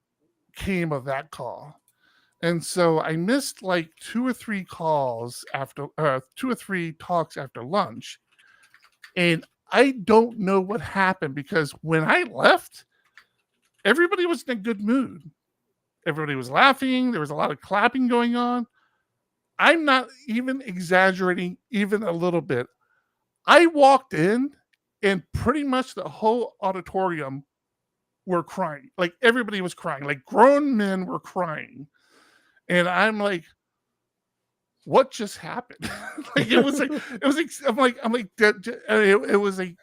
came of that call. And so I missed like 2 or 3 calls after 2 or 3 talks after lunch. And I don't know what happened because when I left, everybody was in a good mood. Everybody was laughing. There was a lot of clapping going on. I'm not even exaggerating even a little bit. I walked in and pretty much the whole auditorium were crying. Like everybody was crying. Like grown men were crying. And I'm like, what just happened? Like it was like I'm like it was like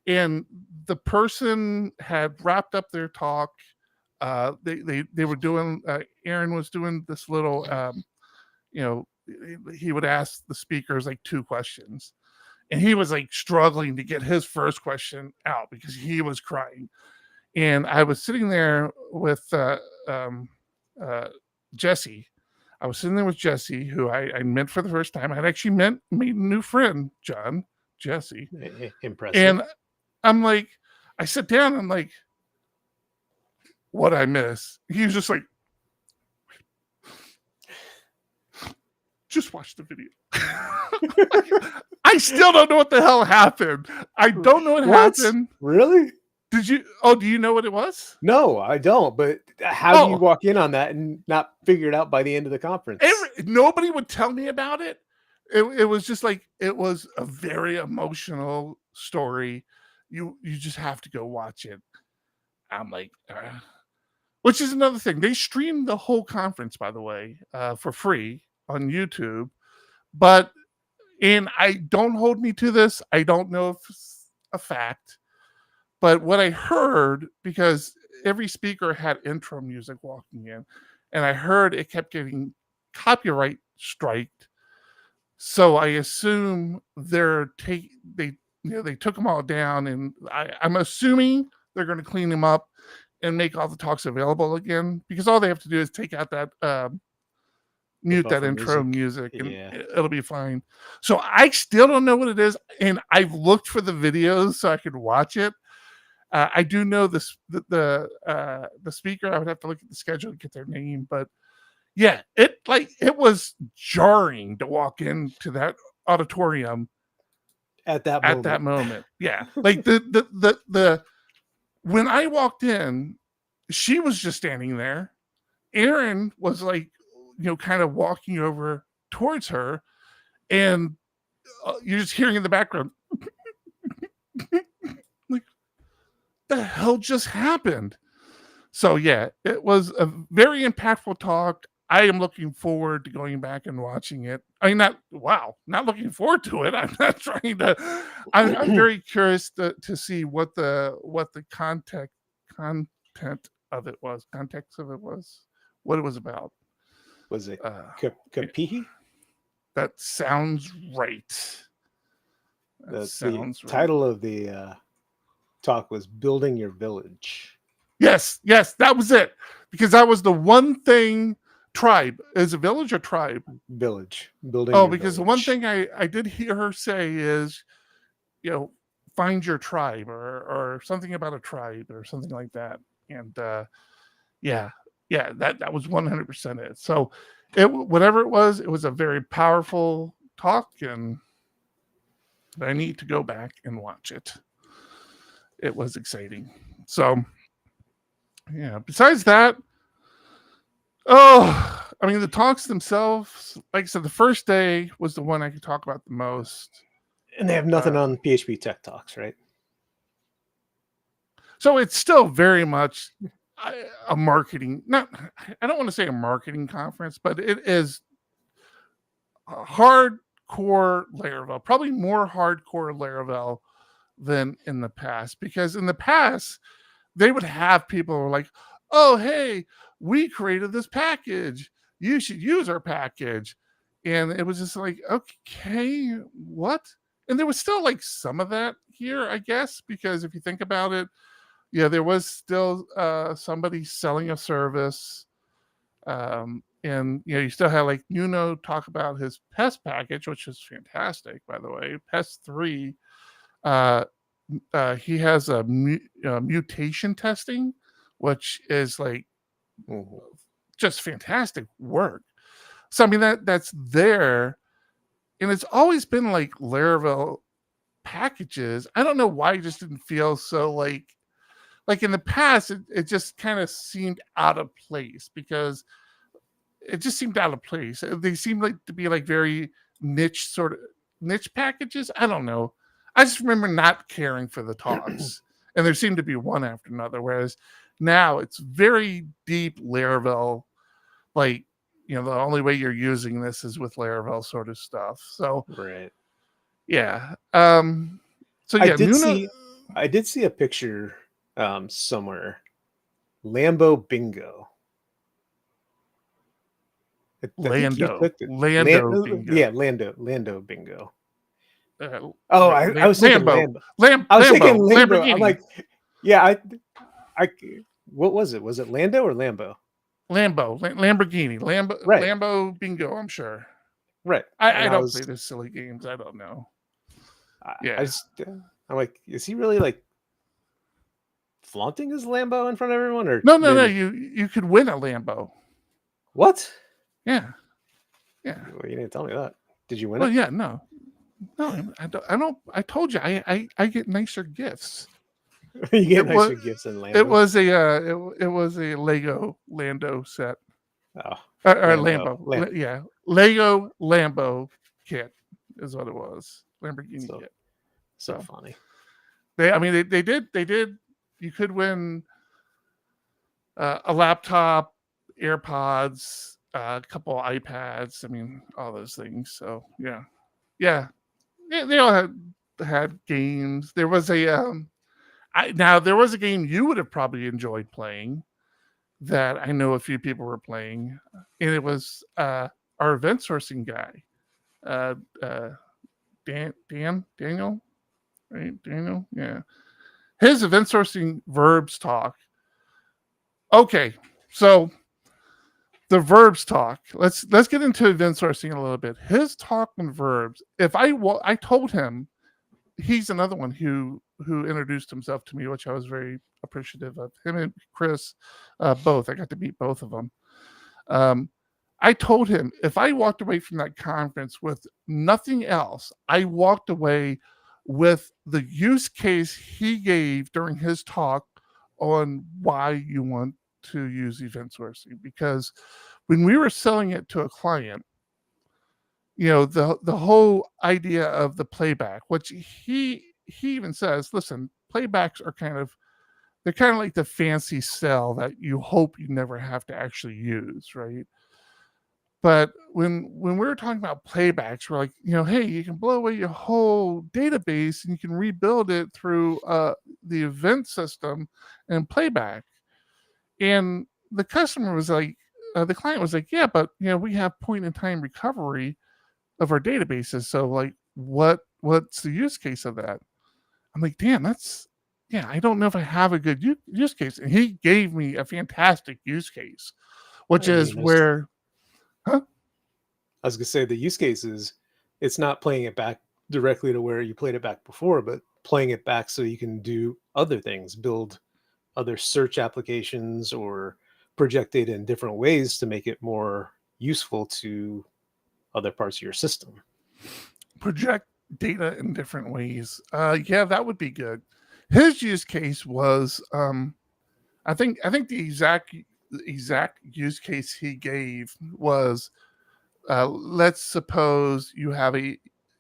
and the person had wrapped up their talk. They were doing Aaron was doing this little he would ask the speakers like 2 questions, and he was like struggling to get his first question out because he was crying. And I was sitting there with Jesse. I was sitting there with Jesse, who I met for the first time. I'd actually made a new friend, Jesse. Impressive. And I'm like, I sit down, I'm like, what I miss? He was just like, just watch the video. I still don't know what the hell happened. I don't know what happened. Really? Did you? Oh, do you know what it was? No, I don't. But how do you walk in on that and not figure it out by the end of the conference? Nobody would tell me about it. It was just like, it was a very emotional story. You just have to go watch it. I'm like, which is another thing. They streamed the whole conference, by the way, for free on YouTube. And I don't hold me to this. I don't know if it's a fact. But what I heard, because every speaker had intro music walking in, and I heard it kept getting copyright striked. So I assume they took them all down, and I'm assuming they're going to clean them up and make all the talks available again, because all they have to do is take out that mute that intro music and it'll be fine. So I still don't know what it is, and I've looked for the videos so I could watch it. I do know the speaker. I would have to look at the schedule to get their name, but yeah, it was jarring to walk into that auditorium at that moment. Yeah, like the when I walked in, she was just standing there. Aaron was like, kind of walking over towards her, and you're just hearing in the background, like, the hell just happened? So yeah, it was a very impactful talk. I am looking forward to going back and watching it. I mean, not looking forward to it. I'm not trying to. I'm very curious to see what the context of it was. Context of it was, what it was about. Was it Kapihi? That sounds right. The title of the talk was "Building Your Village." Yes, that was it. Because that was the one thing. Tribe is a village or tribe? Village. Building. Oh, because the one thing I did hear her say is, find your tribe or something about a tribe or something like that. And that was 100% it. So whatever it was a very powerful talk, and I need to go back and watch it. It was exciting. So Yeah. Besides that, I mean, the talks themselves, like I said, the first day was the one I could talk about the most. And they have nothing on PHP Tech Talks, right? So it's still very much a marketing, I don't want to say a marketing conference, but it is hardcore Laravel, probably more hardcore Laravel than in the past, because in the past they would have people who were like, oh, hey, we created this package, you should use our package. And it was just like, okay, what? And there was still like some of that here, I guess, because if you think about it, yeah, there was still somebody selling a service. And you still had like Nuno talk about his pest package, which is fantastic, by the way. Pest 3, he has a mutation testing, which is like just fantastic work. So I mean that's there, and it's always been like Laravel packages. I don't know why it just didn't feel so like in the past. It just kind of seemed out of place, because it just seemed out of place. They seemed like to be like very niche packages. I don't know. I just remember not caring for the talks, and there seemed to be one after another. Whereas now it's very deep Laravel, like, the only way you're using this is with Laravel sort of stuff. So right, yeah. So yeah, I did see a picture somewhere. Lambo Bingo. Lando Bingo. Yeah, Lando Bingo. I was thinking Lambo. I was thinking Lambo. Lamborghini. I'm like, yeah, I. What was it? Was it Lando or Lambo? Lamborghini, right. Lambo Bingo. I'm sure. Right. I don't play these silly games. I don't know. I'm like, is he really like flaunting his Lambo in front of everyone? Or no. You could win a Lambo. What? Yeah. Well, you didn't tell me that. Did you win it? Well, yeah, no, I don't. I told you, I get nicer gifts. You get nicer gifts than Lambo. It was a Lego Lando set. Oh, or Lambo. Yeah, Lego Lambo kit is what it was. Lamborghini kit. So funny. They did. You could win a laptop, AirPods, a couple iPads. I mean, all those things. So yeah. They all had games. There was a there was a game you would have probably enjoyed playing that I know a few people were playing, and it was our event sourcing guy, Daniel, right? Daniel, yeah. His event sourcing Verbs talk. Okay, so the Verbs talk. Let's get into event sourcing a little bit. His talk on Verbs. If I told him, he's another one who introduced himself to me, which I was very appreciative of. Him and Chris, both. I got to meet both of them. I told him if I walked away from that conference with nothing else, I walked away with the use case he gave during his talk on why you want to use event sourcing. Because when we were selling it to a client, the whole idea of the playback, which he even says, listen, playbacks are they're kind of like the fancy sell that you hope you never have to actually use, right? But when we were talking about playbacks, we're like, hey, you can blow away your whole database and you can rebuild it through the event system and playback. And the customer was like, the client was like, yeah, but we have point in time recovery of our databases. So like, what's the use case of that? I'm like, damn, I don't know if I have a good use case. And he gave me a fantastic use case, which is where, I was gonna say the use case is it's not playing it back directly to where you played it back before, but playing it back so you can do other things, build other search applications or project data in different ways to make it more useful to other parts of your system. Project data in different ways. Yeah, that would be good. His use case was I think the exact use case he gave was, let's suppose you have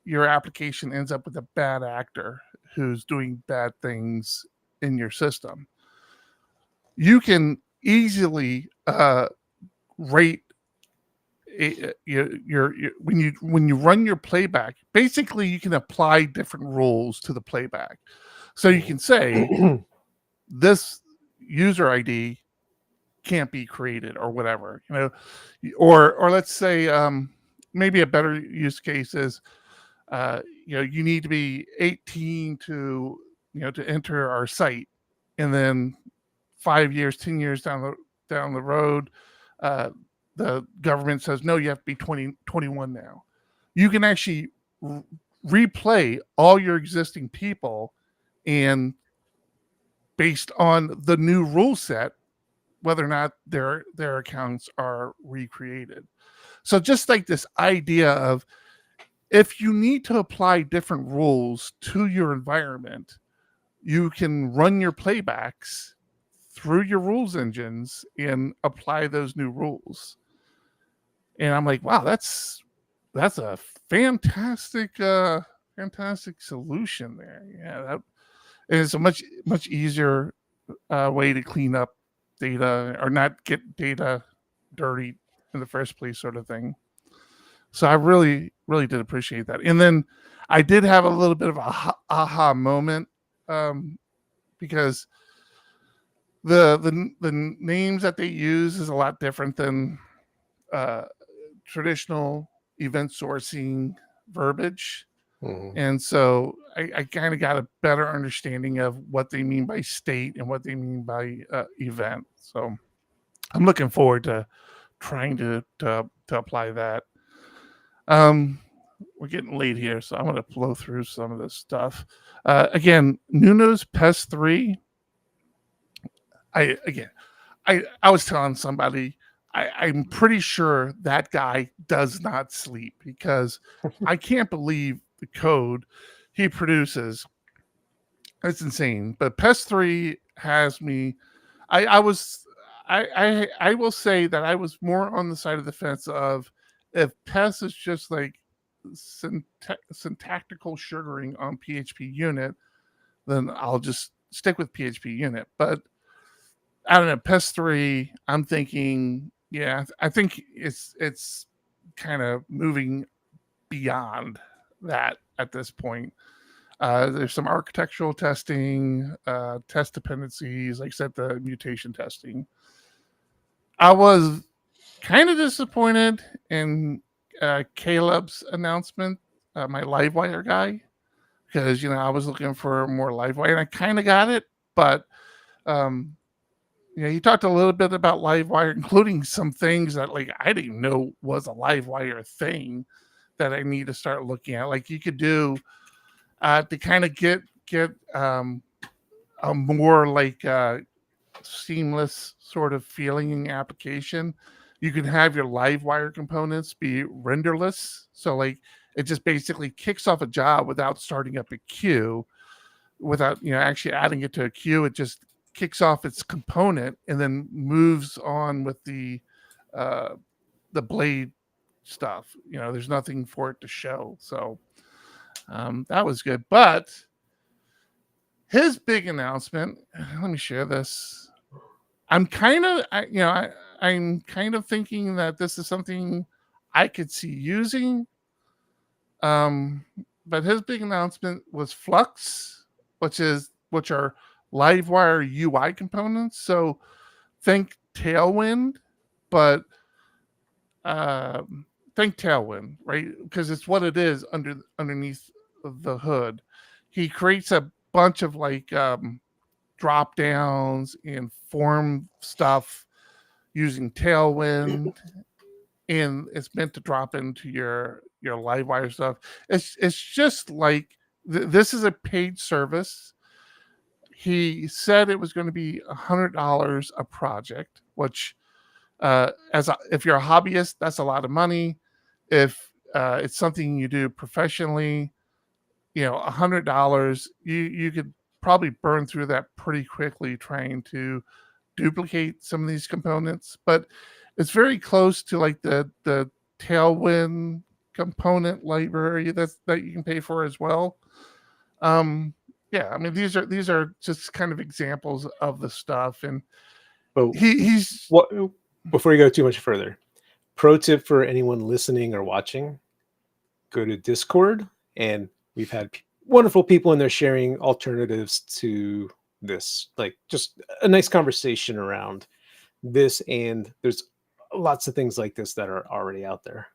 your application ends up with a bad actor who's doing bad things in your system. You can easily rate your when you run your playback. Basically, you can apply different rules to the playback. So you can say this user ID can't be created or whatever, or let's say maybe a better use case is you need to be 18 to to enter our site, and then 5 years, 10 years down the road, the government says no, you have to be 21 now. You can actually replay all your existing people, and based on the new rule set, whether or not their accounts are recreated. So just like this idea of, if you need to apply different rules to your environment, you can run your playbacks through your rules engines and apply those new rules. And I'm like, wow, that's a fantastic solution there. Yeah, and it's a much easier way to clean up data or not get data dirty in the first place, sort of thing. So I really did appreciate that. And then I did have a little bit of a aha moment, because the names that they use is a lot different than traditional event sourcing verbiage. Mm-hmm. And so I kind of got a better understanding of what they mean by state and what they mean by event. So I'm looking forward to trying to apply that. We're getting late here, so I'm going to blow through some of this stuff. Again, Nuno's PES 3. I was telling somebody, I'm pretty sure that guy does not sleep, because I can't believe the code he produces. It's insane. But PES 3 has me. I will say that I was more on the side of the fence of, if PES is just like syntactical sugaring on PHP unit, then I'll just stick with PHP unit. But I don't know, PES 3, I'm thinking, yeah, I think it's kind of moving beyond that at this point. There's some architectural testing, test dependencies, like I said, the mutation testing. I was kind of disappointed in Caleb's announcement, my Livewire guy, because I was looking for more Livewire, and I kind of got it, but he talked a little bit about Livewire, including some things that I didn't know was a Livewire thing that I need to start looking at. Like, you could do to kind of get a more seamless sort of feeling application. You can have your Livewire components be renderless, so it just basically kicks off a job without starting up a queue, without actually adding it to a queue. It just kicks off its component and then moves on with the blade stuff. There's nothing for it to show. So that was good. But his big announcement, let me share this. I'm kind of thinking that this is something I could see using. But his big announcement was Flux, which are Livewire UI components. So think Tailwind, but think Tailwind, right? Because it's what it is underneath the hood. He creates a bunch of drop downs and form stuff using Tailwind, and it's meant to drop into your Livewire stuff. It's just this is a paid service. He said it was going to be $100 a project, which if you're a hobbyist, that's a lot of money. If it's something you do professionally, $100, you could probably burn through that pretty quickly trying to duplicate some of these components, but it's very close to like the Tailwind component library that you can pay for as well. Yeah, I mean these are just kind of examples of the stuff, and he's what. Before you go too much further, pro tip for anyone listening or watching: go to Discord, and we've had wonderful people in there sharing alternatives to this, like just a nice conversation around this, and there's lots of things like this that are already out there.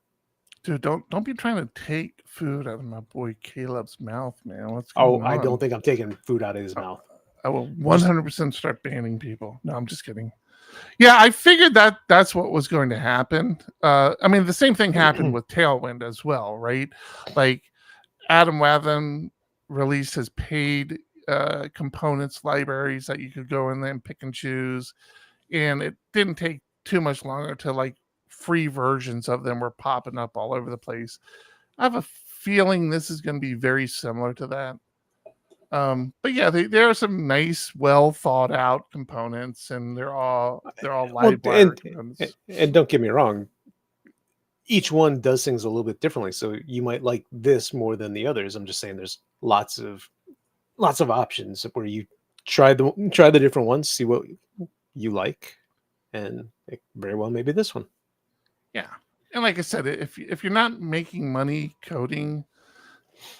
Dude, don't be trying to take food out of my boy Caleb's mouth, man. What's going on? I don't think I'm taking food out of his mouth. I will 100% start banning people. No, I'm just kidding. Yeah, I figured that's what was going to happen. I mean, the same thing happened with Tailwind as well, right? Like Adam Wathan released his paid components libraries that you could go in there and pick and choose, and it didn't take too much longer to like free versions of them were popping up all over the place. I have a feeling this is going to be very similar to that. But yeah, there are some nice, well thought out components, and they're all library components. And don't get me wrong, each one does things a little bit differently. So you might like this more than the others. I'm just saying there's lots of options where you try the different ones, see what you like, and it very well maybe this one. Yeah, and like I said, if you're not making money coding,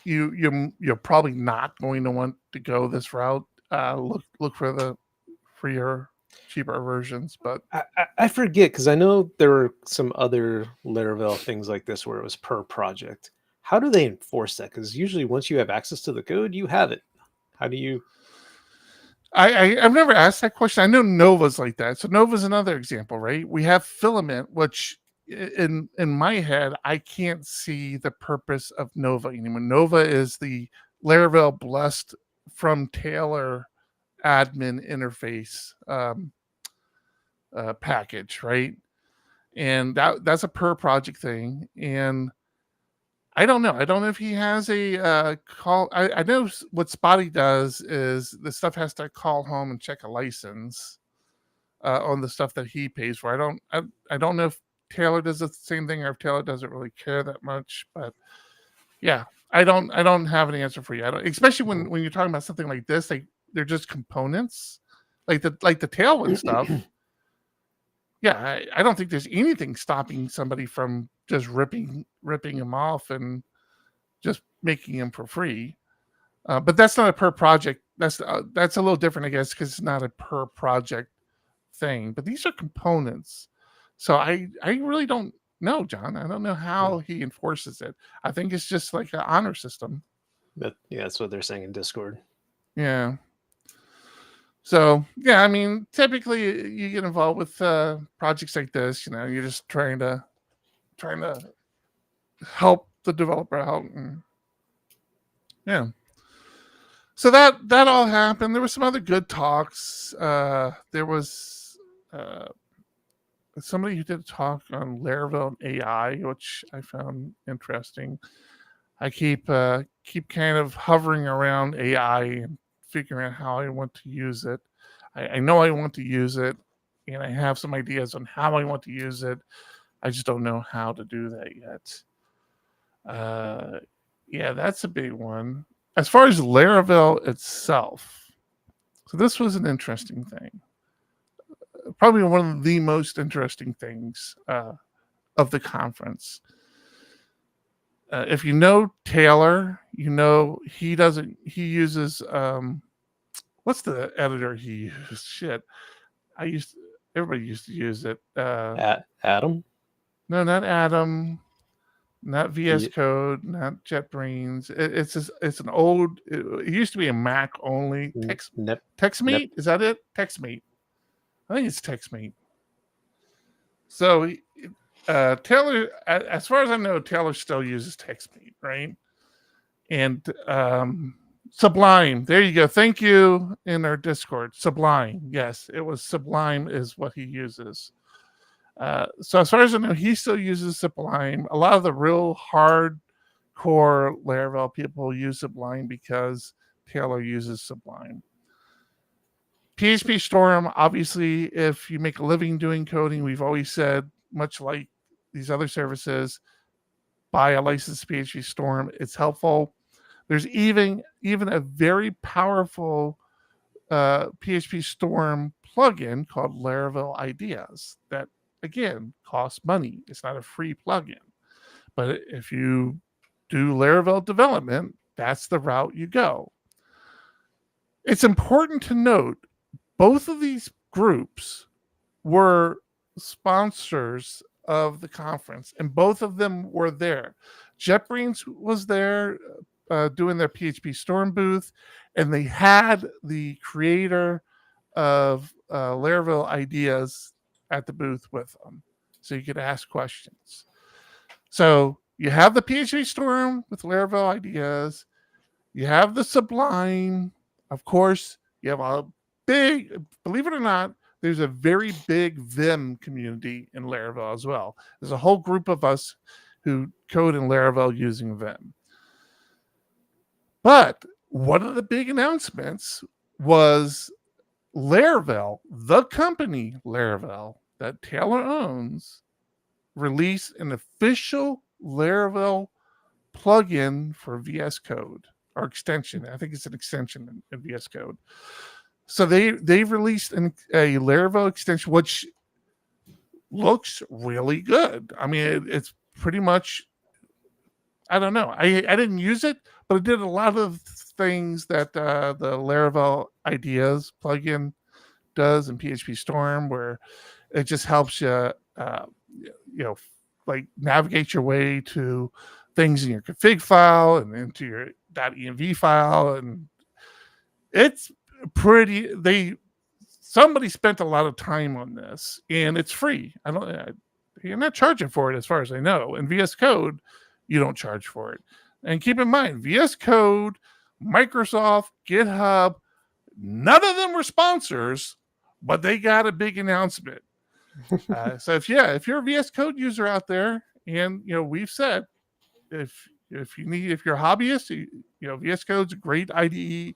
you're probably not going to want to go this route. Look for your cheaper versions. But I forget, because I know there were some other Laravel things like this where it was per project. How do they enforce that? Because usually once you have access to the code, you have it. How do you? I've never asked that question. I know Nova's like that. So Nova's another example, right? We have Filament, which in my head, I can't see the purpose of Nova anymore. Nova is the Laravel blessed from Taylor admin interface package, right? And that's a per project thing. And I don't know. I don't know if he has a call. I know what Spotty does is the stuff has to call home and check a license on the stuff that he pays for. I don't know if Taylor does the same thing, or if Taylor doesn't really care that much. But yeah, I don't have an answer for you. Especially when you're talking about something like this, like they're just components, like the Tailwind stuff. Yeah, I don't think there's anything stopping somebody from just ripping them off and just making them for free. But that's not a per project. That's a little different, I guess, because it's not a per project thing. But these are components. So I really don't know, John. I don't know how he enforces it. I think it's just like an honor system. That's what they're saying in Discord. Yeah. So yeah, I mean, typically you get involved with projects like this. You're just trying to help the developer out, and yeah. So that all happened. There was some other good talks. There was somebody who did a talk on Laravel and AI, which I found interesting. I keep kind of hovering around AI and figuring out how I want to use it. I know I want to use it, and I have some ideas on how I want to use it. I just don't know how to do that yet. Yeah, that's a big one. As far as Laravel itself, so this was an interesting thing. Probably one of the most interesting things of the conference. If you know Taylor, he uses what's the editor he uses? Shit. Everybody used to use it. Adam? No, not Adam. Not VS Code, not JetBrains. It's an old. It used to be a Mac only. TextMate, is that it? TextMate. I think it's TextMate. So Taylor, as far as I know, Taylor still uses TextMate, right? And Sublime. There you go. Thank you in our Discord. Sublime. Yes, it was Sublime is what he uses. So as far as I know, he still uses Sublime. A lot of the real hardcore Laravel people use Sublime because Taylor uses Sublime. PHP Storm, obviously, if you make a living doing coding, we've always said, much like these other services, buy a licensed PHP Storm. It's helpful. There's even a very powerful PHP Storm plugin called Laravel Ideas that, again, costs money. It's not a free plugin. But if you do Laravel development, that's the route you go. It's important to note both of these groups were sponsors of the conference, and both of them were there. JetBrains was there doing their PHP Storm booth, and they had the creator of Laravel Ideas at the booth with them, so you could ask questions. So you have the PHP Storm with Laravel Ideas. You have the Sublime. Of course, you have a big, believe it or not, there's a very big Vim community in Laravel as well. There's a whole group of us who code in Laravel using Vim. But one of the big announcements was Laravel, the company Laravel that Taylor owns, released an official Laravel plugin for VS Code, or extension. I think it's an extension in VS Code. So they've released a Laravel extension, which looks really good. I mean, it's pretty much, I don't know. I didn't use it, but it did a lot of things that the Laravel Ideas plugin does in PHP Storm, where it just helps you, like navigate your way to things in your config file and into your .env file, and it's pretty. Somebody spent a lot of time on this, and it's free. You're not charging for it as far as I know. In VS Code, you don't charge for it. And keep in mind, VS Code, Microsoft, GitHub, none of them were sponsors, but they got a big announcement. So if you're a VS Code user out there, and we've said if you're a hobbyist, VS Code's a great IDE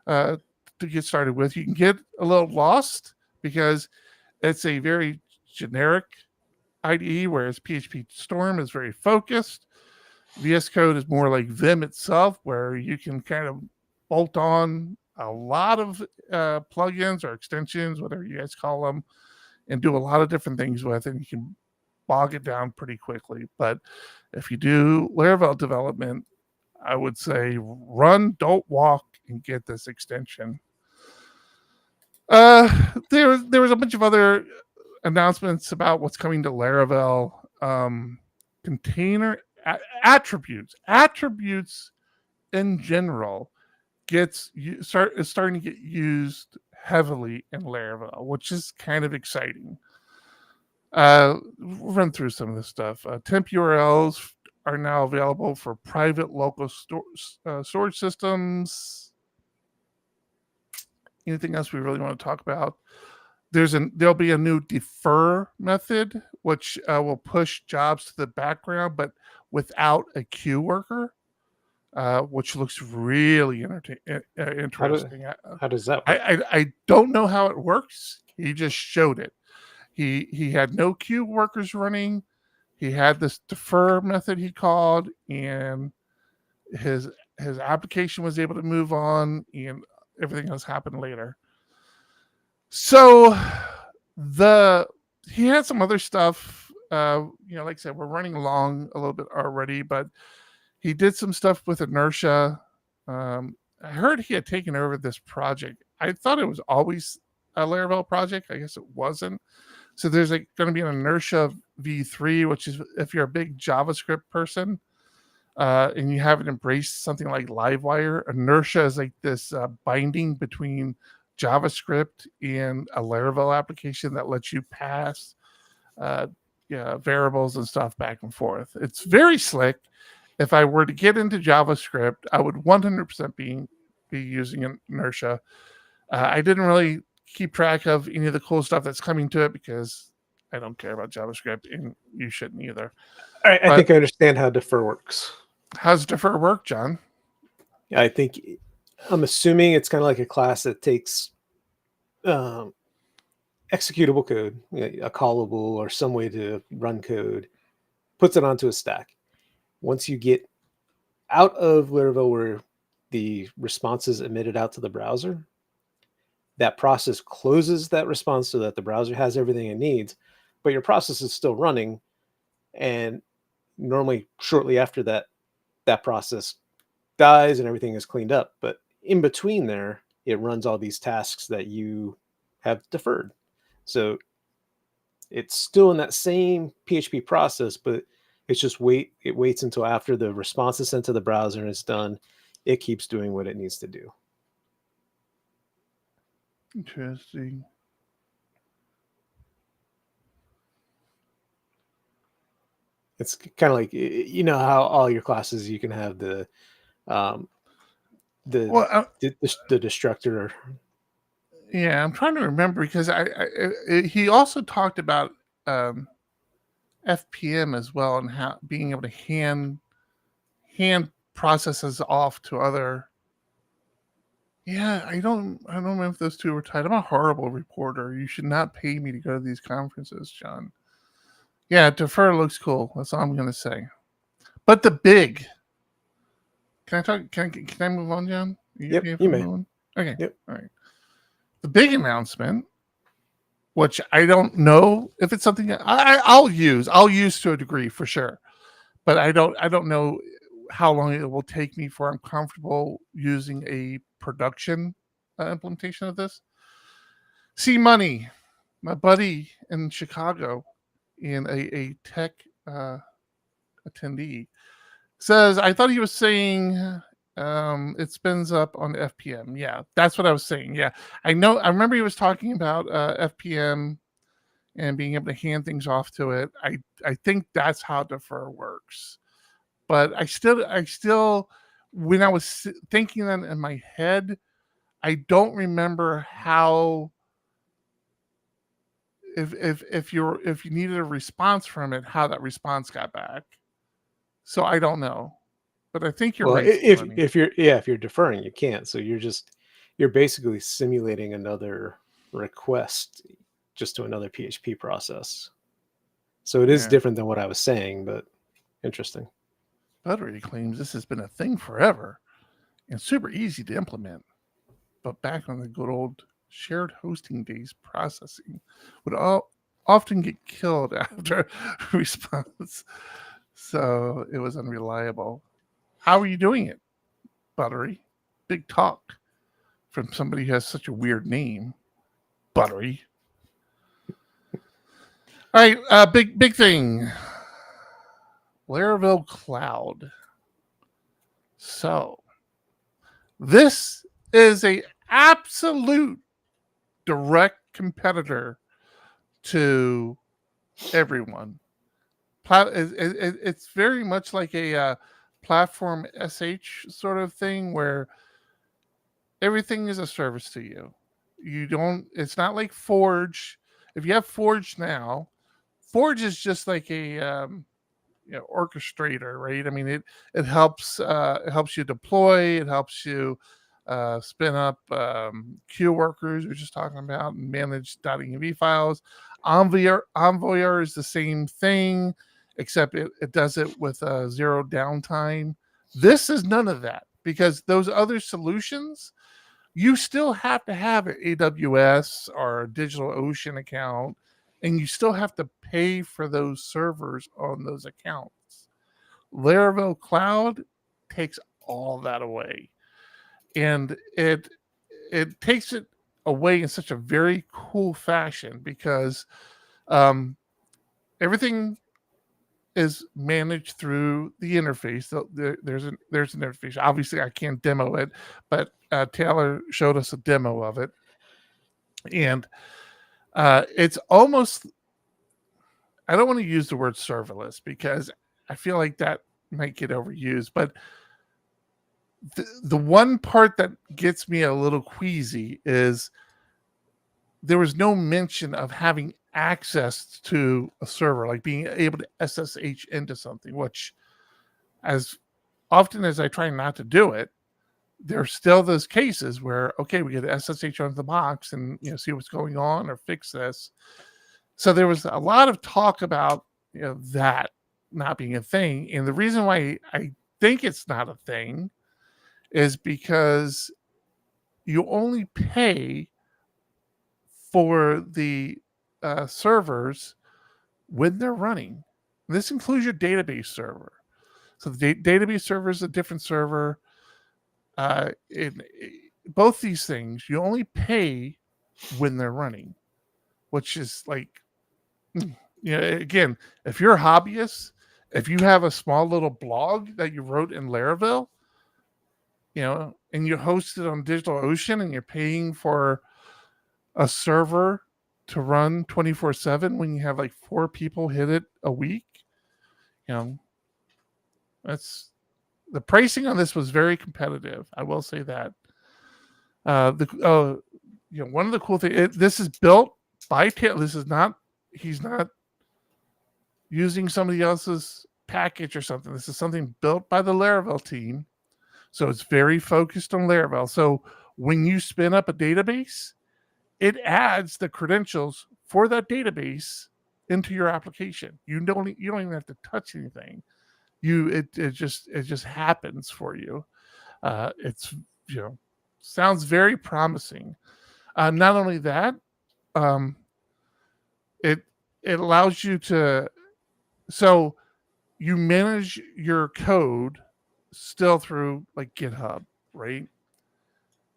to get started with. You can get a little lost because it's a very generic IDE, whereas PHP Storm is very focused. VS Code is more like Vim itself, where you can kind of bolt on a lot of plugins or extensions, whatever you guys call them, and do a lot of different things with it. And you can bog it down pretty quickly. But if you do Laravel development, I would say run, don't walk, and get this extension. There was a bunch of other announcements about what's coming to Laravel. Container attributes in general is starting to get used heavily in Laravel, which is kind of exciting. We'll run through some of this stuff. Temp URLs are now available for private local storage systems. Anything else we really want to talk about? There'll be a new defer method, which will push jobs to the background, but without a queue worker, which looks really interesting. How does that work? I don't know how it works. He just showed it. He had no queue workers running. He had this defer method he called, and his application was able to move on, and everything else happened later. So he had some other stuff. Like I said, we're running along a little bit already, but he did some stuff with inertia. I heard he had taken over this project. I thought it was always a Laravel project. I guess it wasn't. So there's going to be an inertia v3, which is if you're a big JavaScript person and you haven't embraced something like Livewire, inertia is like this binding between JavaScript and a Laravel application that lets you pass variables and stuff back and forth. It's very slick. If I were to get into JavaScript, I would 100% be using inertia. I didn't really keep track of any of the cool stuff that's coming to it because I don't care about JavaScript, and you shouldn't either. All right, I think I understand how defer works. How's defer work, John? I'm assuming it's kind of like a class that takes executable code, a callable or some way to run code, puts it onto a stack. Once you get out of Laravel where the response is emitted out to the browser, that process closes that response so that the browser has everything it needs, but your process is still running. And normally shortly after that, that process dies and everything is cleaned up. But in between there, it runs all these tasks that you have deferred. So it's still in that same PHP process, but it's just it waits until after the response is sent to the browser and it's done. It keeps doing what it needs to do. Interesting. It's kind of like, you know how all your classes you can have the destructor. Yeah, I'm trying to remember because he also talked about FPM as well and how being able to hand processes off to other. Yeah, I don't know if those two were tied. I'm a horrible reporter. You should not pay me to go to these conferences, John. Yeah, defer looks cool. That's all I'm gonna say. But the big. Can I talk? Can I move on, John? Yep, you may. Okay. Yep. All right. The big announcement, which I don't know if it's something I'll use. I'll use to a degree for sure, but I don't know how long it will take me before I'm comfortable using a production implementation of this. C Money, my buddy in Chicago, in a tech attendee, says, I thought he was saying it spins up on FPM. Yeah, that's what I was saying. Yeah, I know. I remember he was talking about FPM and being able to hand things off to it. I think that's how defer works. But I still, when I was thinking that in my head, I don't remember how. If you needed a response from it, how that response got back. So I don't know. But I think you're right. If you're deferring, you can't. So you're basically simulating another request just to another PHP process. So it is different than what I was saying, but interesting. Buttery claims this has been a thing forever and super easy to implement. But back on the good old shared hosting days, processing would often get killed after response. So it was unreliable. How are you doing it, Buttery? Big talk from somebody who has such a weird name, Buttery. All right, big thing. Laravel Cloud. So this is a absolute direct competitor to everyone. It's very much like a platform SH sort of thing where everything is a service to you. It's not like Forge. If you have Forge now, Forge is just like a orchestrator, right? I mean, it helps you deploy, it helps you spin up queue workers we're just talking about and manage .env files. Envoyer is the same thing, except it does it with zero downtime. This is none of that, because those other solutions, you still have to have an AWS or a DigitalOcean account, and you still have to pay for those servers on those accounts. Laravel Cloud takes all that away. And it takes it away in such a very cool fashion, because everything is managed through the interface. There's an interface. Obviously, I can't demo it, but Taylor showed us a demo of it, and it's almost. I don't want to use the word serverless because I feel like that might get overused, but the one part that gets me a little queasy is there was no mention of having access to a server, like being able to SSH into something, which, as often as I try not to do it, there's still those cases where, okay, we get SSH onto the box and see what's going on or fix this. So there was a lot of talk about that not being a thing, and the reason why I think it's not a thing is because you only pay for the servers when they're running. This includes your database server. So the database server is a different server. In both these things, you only pay when they're running, which is like, again, if you're a hobbyist, if you have a small little blog that you wrote in Laravel, and you host it on DigitalOcean and you're paying for a server to run 24/7 when you have like 4 people hit it a week, that's the pricing on this was very competitive. I will say that. One of the cool things, this is built by Taylor. This is not, he's not using somebody else's package or something. This is something built by the Laravel team. So it's very focused on Laravel. So when you spin up a database, it adds the credentials for that database into your application. You don't even have to touch anything. It just happens for you. It's sounds very promising. Not only that, it allows you to, so you manage your code still through like GitHub, right?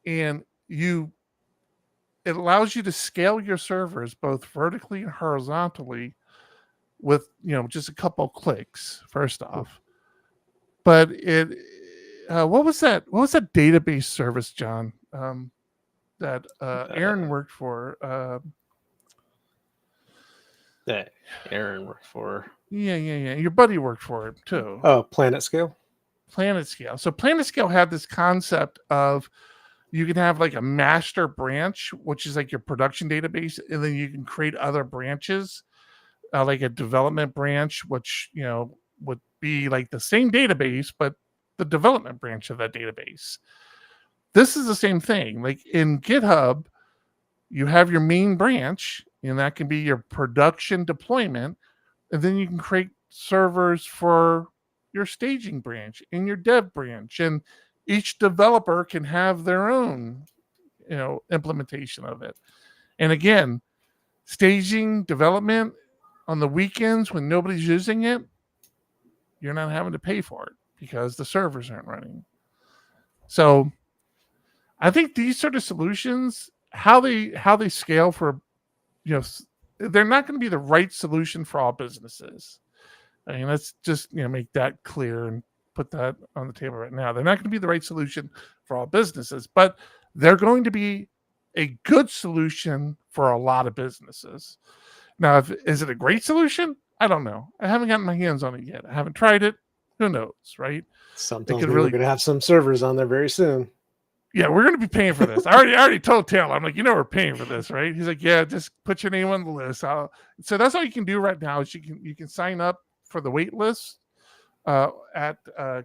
And it allows you to scale your servers both vertically and horizontally with just a couple clicks, first off. But what was that database service, John, that Aaron worked for? That Aaron worked for. Yeah. Your buddy worked for it too. Oh, PlanetScale. PlanetScale. So PlanetScale had this concept of, you can have like a master branch, which is like your production database, and then you can create other branches, like a development branch, which would be like the same database, but the development branch of that database. This is the same thing. Like in GitHub, you have your main branch, and that can be your production deployment, and then you can create servers for your staging branch and your dev branch, and each developer can have their own implementation of it. And again, staging development on the weekends when nobody's using it, you're not having to pay for it because the servers aren't running. So I think these sort of solutions, how they scale for, they're not going to be the right solution for all businesses. I mean, let's just make that clear and put that on the table right now. They're not going to be the right solution for all businesses, but they're going to be a good solution for a lot of businesses. Now, is it a great solution? I don't know. I haven't gotten my hands on it yet. I haven't tried it. Who knows, right? Sometimes we're going to have some servers on there very soon. Yeah, we're going to be paying for this. I already told Taylor. I'm like, we're paying for this, right? He's like, yeah, just put your name on the list. So that's all you can do right now is you can sign up for the wait list at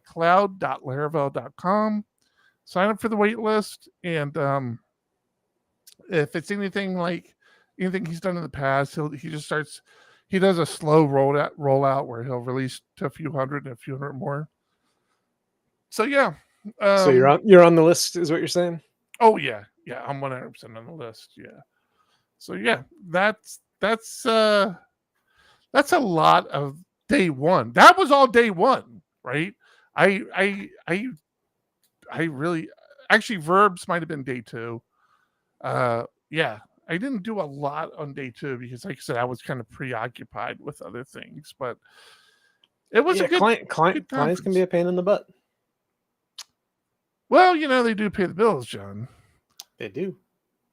cloud.laravel.com. Sign up for the wait list, and if it's anything like anything he's done in the past, he does a slow rollout where he'll release to a few hundred more. So yeah. So you're on the list, is what you're saying? Oh yeah, I'm 100% on the list. Yeah. So yeah, that's a lot of day one. That was all day one, right? I really, actually, Verbs might have been day two. Yeah, I didn't do a lot on day two because, like I said, I was kind of preoccupied with other things. But it was a good clients can be a pain in the butt. Well, they do pay the bills, John. They do.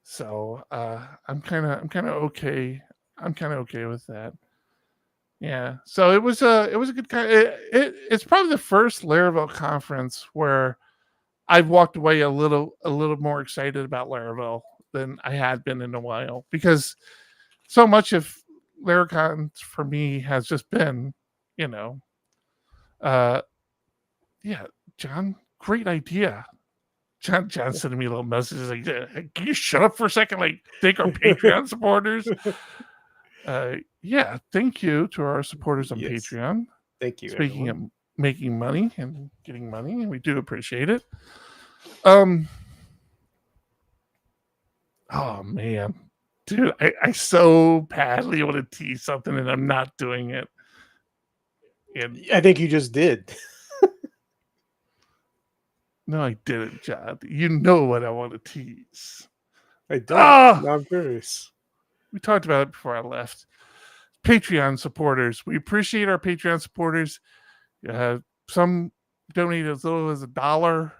So I'm kind of okay. I'm kind of okay with that. Yeah. So it was a good kind. It's probably the first Laravel conference where I've walked away a little more excited about Laravel than I had been in a while, because so much of Laracon for me has just been, yeah, John, great idea. John sending me little messages like, "Can you shut up for a second? Like, thank our Patreon supporters." Yeah, thank you to our supporters on Patreon. Thank you. Speaking everyone. of making money and getting money, we do appreciate it. Oh man, dude, I so badly want to tease something and I'm not doing it. And I think you just did. no, I didn't, John. You know what I want to tease. I don't. Now I'm curious. We talked about it before I left. Patreon supporters. We appreciate our Patreon supporters. Some donate as little as $1.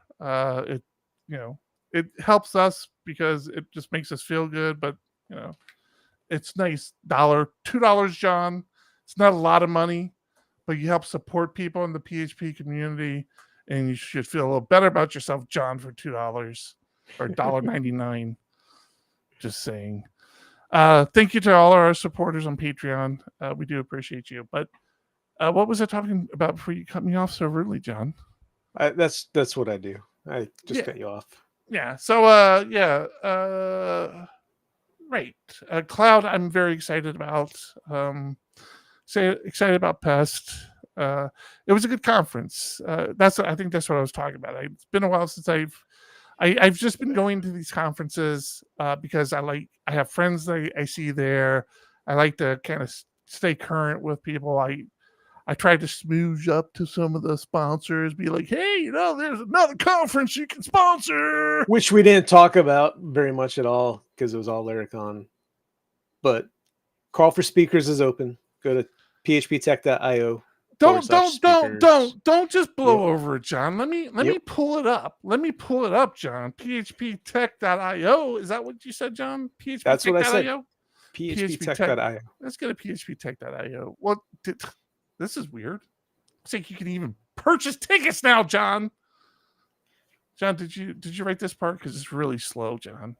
It helps us because it just makes us feel good, but it's nice. $2, John. It's not a lot of money, but you help support people in the PHP community, and you should feel a little better about yourself, John, for $2 or $1.99. Just saying. Thank you to all our supporters on Patreon. We do appreciate you. But what was I talking about before you cut me off so rudely, John? That's what I do. I just cut you off. Yeah. So right. Cloud, I'm very excited about. Excited about Pest. It was a good conference. I think that's what I was talking about. It's been a while since I've just been going to these conferences because I have friends that I see there. I like to kind of stay current with people. I tried to smooge up to some of the sponsors, be like, hey, there's another conference you can sponsor. Which we didn't talk about very much at all because it was all Laracon. But call for speakers is open. Go to phptech.io. Don't just blow over it, John. Let me pull it up. Let me pull it up, John. phptech.io. Is that what you said, John? That's what I said. phptech.io. Let's go to phptech.io. Well, this is weird. It's like you can even purchase tickets now, John. John, did you write this part? Because it's really slow, John.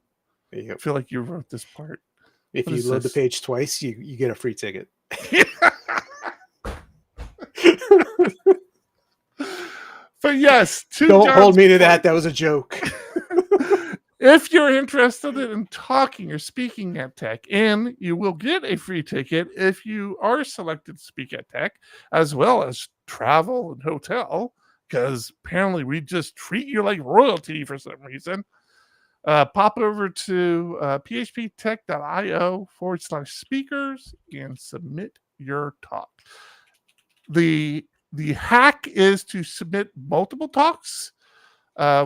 I feel like you wrote this part. If you load the page twice, you get a free ticket. But yes, don't hold me to that. That was a joke. If you're interested in talking or speaking at Tech, and you will get a free ticket if you are selected to speak at Tech, as well as travel and hotel, because apparently we just treat you like royalty for some reason. Pop over to phptech.io/speakers and submit your talk. The hack is to submit multiple talks.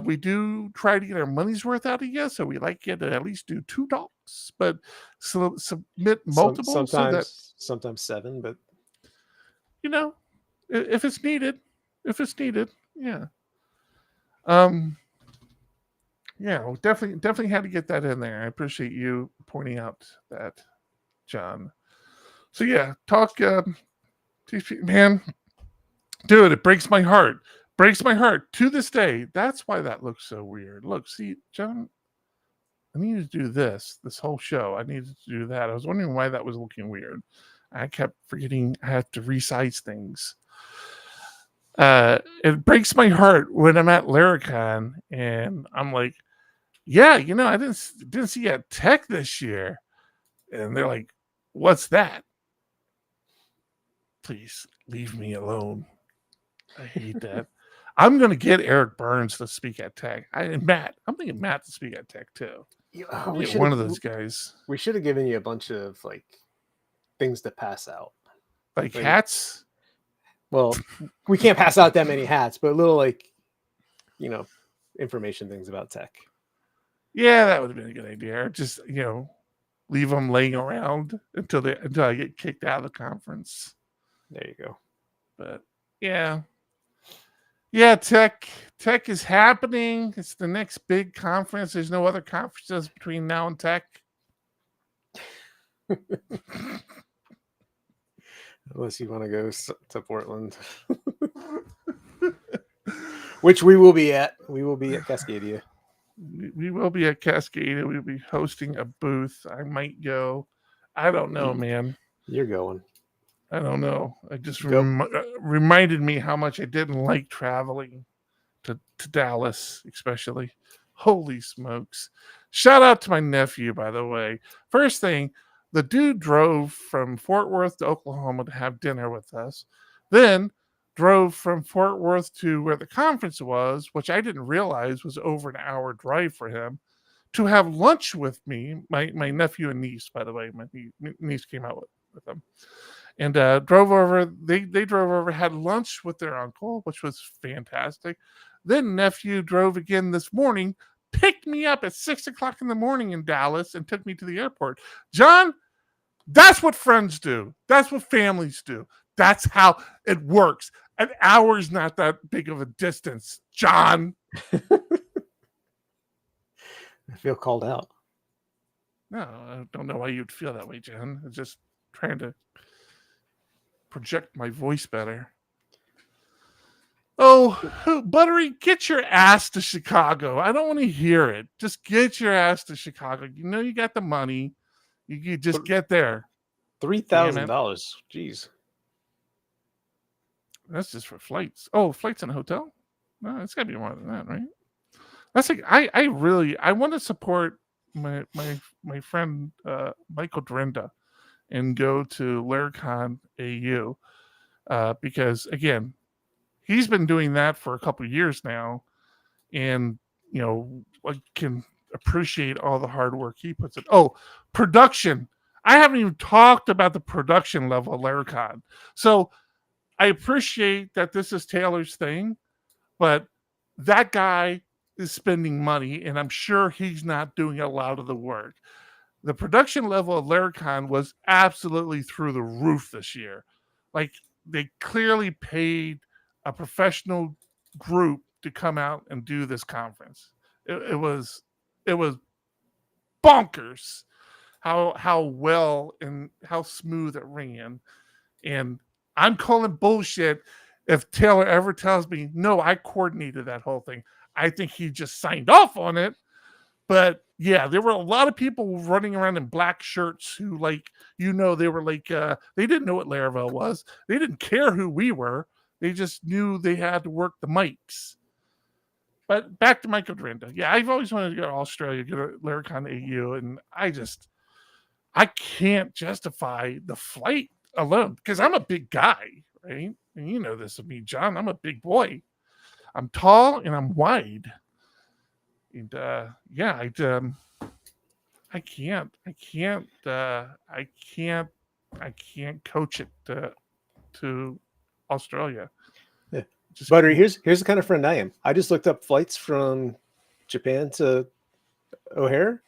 We do try to get our money's worth out of you, so we like you to at least do 2 talks, but submit multiple. Sometimes 7, but if it's needed, yeah. Yeah, definitely had to get that in there. I appreciate you pointing out that, John. So yeah, talk, man, dude, it breaks my heart. Breaks my heart to this day. That's why that looks so weird. Look, see, John, I needed to do this whole show. I needed to do that. I was wondering why that was looking weird. I kept forgetting I have to resize things. It breaks my heart when I'm at Laracon and I'm like, yeah, I didn't see you at Tech this year. And they're like, what's that? Please leave me alone. I hate that. I'm going to get Eric Burns to speak at Tech. I'm thinking Matt to speak at Tech too. One of those guys. We should have given you a bunch of things to pass out. Like hats? Well, we can't pass out that many hats, but little information things about Tech. Yeah, that would have been a good idea. Just, leave them laying around until I get kicked out of the conference. There you go. But yeah. Yeah, Tech is happening. It's the next big conference. There's no other conferences between now and Tech. Unless you want to go to Portland. Which we will be at. We will be at Cascadia. We will be at Cascadia. We'll be hosting a booth. I might go. I don't know, man. You're going. I don't know. It just reminded me how much I didn't like traveling to Dallas, especially. Holy smokes. Shout out to my nephew, by the way. First thing, the dude drove from Fort Worth to Oklahoma to have dinner with us. Then drove from Fort Worth to where the conference was, which I didn't realize was over an hour drive for him, to have lunch with me. My nephew and niece, by the way. My niece came out with them. And drove over. They drove over, had lunch with their uncle, which was fantastic. Then nephew drove again this morning, picked me up at 6:00 in the morning in Dallas, and took me to the airport. John, that's what friends do. That's what families do. That's how it works. An hour's not that big of a distance, John. I feel called out. No, I don't know why you'd feel that way, John. I'm just trying to project my voice better. Oh, Buttery, get your ass to Chicago. I don't want to hear it. Just get your ass to Chicago. You know you got the money. You just get there. $3,000. Jeez. That's just for flights. Oh, flights and a hotel? No, it's got to be more than that, right? That's like I want to support my friend Michael Drinda and go to Laracon AU because again, he's been doing that for a couple of years now, and I can appreciate all the hard work he puts in. Oh, production! I haven't even talked about the production level of Laracon. So I appreciate that this is Taylor's thing, but that guy is spending money, and I'm sure he's not doing a lot of the work. The production level of Laracon was absolutely through the roof this year. Like, they clearly paid a professional group to come out and do this conference. It was bonkers how well and how smooth it ran. And I'm calling bullshit if Taylor ever tells me, no, I coordinated that whole thing. I think he just signed off on it. But yeah, there were a lot of people running around in black shirts who, they were like, they didn't know what Laravel was. They didn't care who we were. They just knew they had to work the mics. But back to Michael Drinda. Yeah, I've always wanted to go to Australia, go to Laracon AU, and I can't justify the flight alone because I'm a big guy, right? And you know this of me, John. I'm a big boy. I'm tall and I'm wide. And I can't coach it to Australia. Yeah. Buttery, here's the kind of friend I am. I just looked up flights from Japan to O'Hare.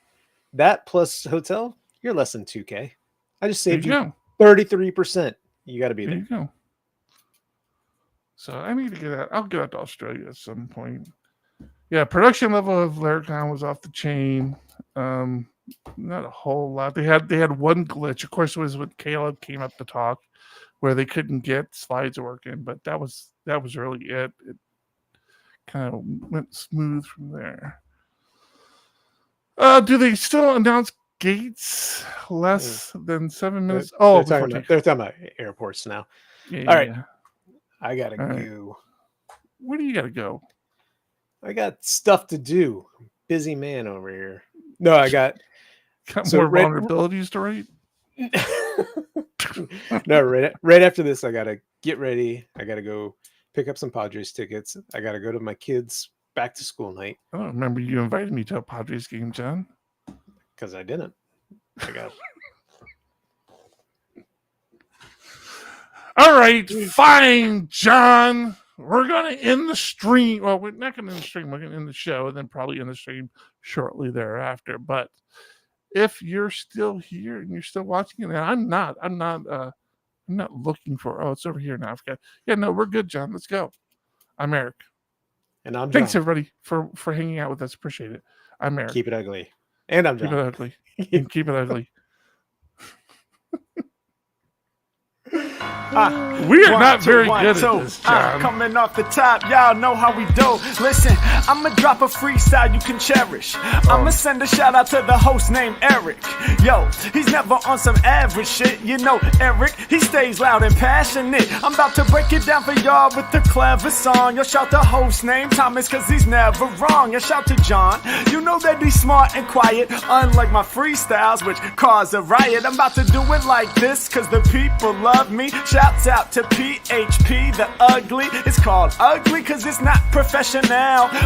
That plus hotel, you're less than $2,000. I just saved you 33%. You got to be there. You go. So I need to get out. I'll get out to Australia at some point. Yeah, production level of Laracon was off the chain. Not a whole lot. They had one glitch. Of course, it was when Caleb came up to talk, where they couldn't get slides working. But that was really it. It kind of went smooth from there. Do they still announce gates less than 7 minutes? They're talking about airports now. Yeah, all right. I gotta go. Right. Where do you gotta go? I got stuff to do. Busy man over here. No, I got more vulnerabilities to write. No, right after this, I gotta get ready. I gotta go pick up some Padres tickets. I gotta go to my kids' back to school night. I don't remember you invited me to a Padres game, John. Because I didn't. I got. All right, fine, John. We're going to end the stream. Well, we're not going to end the stream. We're going to end the show and then probably end the stream shortly thereafter. But if you're still here and you're still watching it, and I'm not looking for, it's over here in Africa. Yeah, no, we're good, John. Let's go. I'm Eric. And I'm John. Thanks, everybody, for hanging out with us. Appreciate it. I'm Eric. Keep it ugly. And I'm John. Keep it ugly. And keep it ugly. We are not very good at this, John. Coming off the top, y'all know how we do. Listen, I'ma drop a freestyle you can cherish. I'ma send a shout out to the host named Eric. Yo, he's never on some average shit. You know, Eric, he stays loud and passionate. I'm about to break it down for y'all with the clever song. Yo, shout the host named Thomas, cause he's never wrong. Yo, shout to John. You know that he's smart and quiet, unlike my freestyles, which cause a riot. I'm about to do it like this, cause the people love me. Shouts out to PHP, the ugly. It's called ugly, cause it's not professional.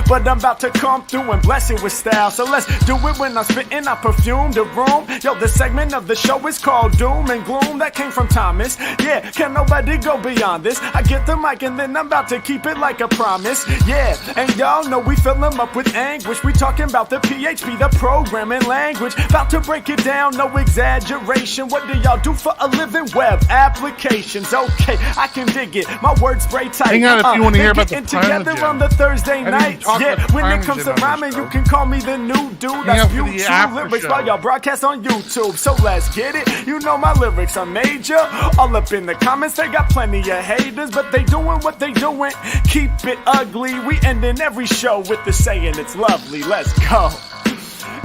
But I'm about to come through and bless it with style. So let's do it when I'm spitting, I perfume the room. Yo, the segment of the show is called Doom and Gloom. That came from Thomas. Yeah, can nobody go beyond this? I get the mic and then I'm about to keep it like a promise. Yeah, and y'all know we fill them up with anguish. We talking about the PHP, the programming language. About to break it down, no exaggeration. What do y'all do for a living? Web applications. Okay, I can dig it. My words spray tight. Hang on if you want to hear about the together on the Thursday nights. Yeah, when it comes to rhyming, you can call me the new dude. I spew true lyrics while y'all broadcast on YouTube. So let's get it. You know my lyrics are major. All up in the comments, they got plenty of haters, but they doing what they doing. Keep it ugly. We ending every show with the saying it's lovely. Let's go.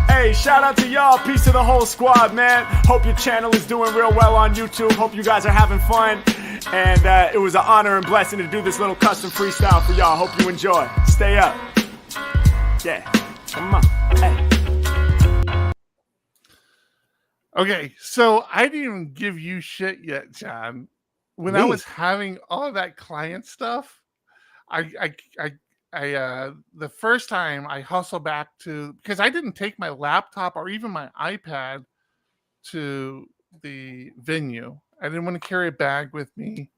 Hey, shout out to y'all. Peace to the whole squad, man. Hope your channel is doing real well on YouTube. Hope you guys are having fun. And it was an honor and blessing to do this little custom freestyle for y'all. Hope you enjoy. Stay up. Yeah. Come on. Hey. Okay, so I didn't even give you shit yet, John. When I was having all of that client stuff, the first time I hustled back to, because I didn't take my laptop or even my iPad to the venue. I didn't want to carry a bag with me,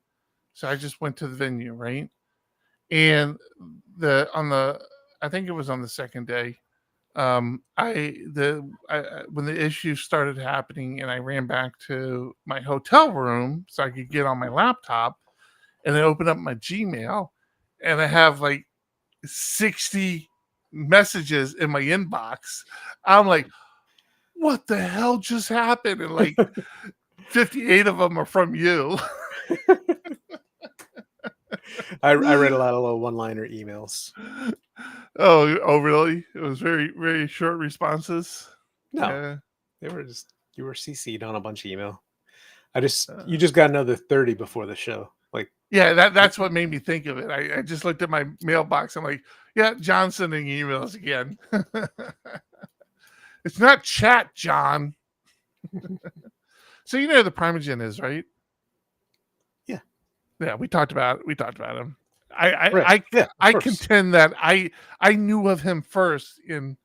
so I just went to the venue, right? And I think it was on the second day, when the issue started happening, and I ran back to my hotel room so I could get on my laptop, and I opened up my Gmail, and I have like 60 messages in my inbox. I'm like, what the hell just happened? And like 58 of them are from you. I read a lot of little one-liner emails. Oh, really? It was very, very short responses. No, they were you were CC'd on a bunch of email. You just got another 30 before the show. Like, yeah, that's what made me think of it. I just looked at my mailbox. I'm like, yeah, John's sending emails again. It's not chat, John. So you know who the Primogen is, right? Yeah, we talked about him. I contend that I knew of him first and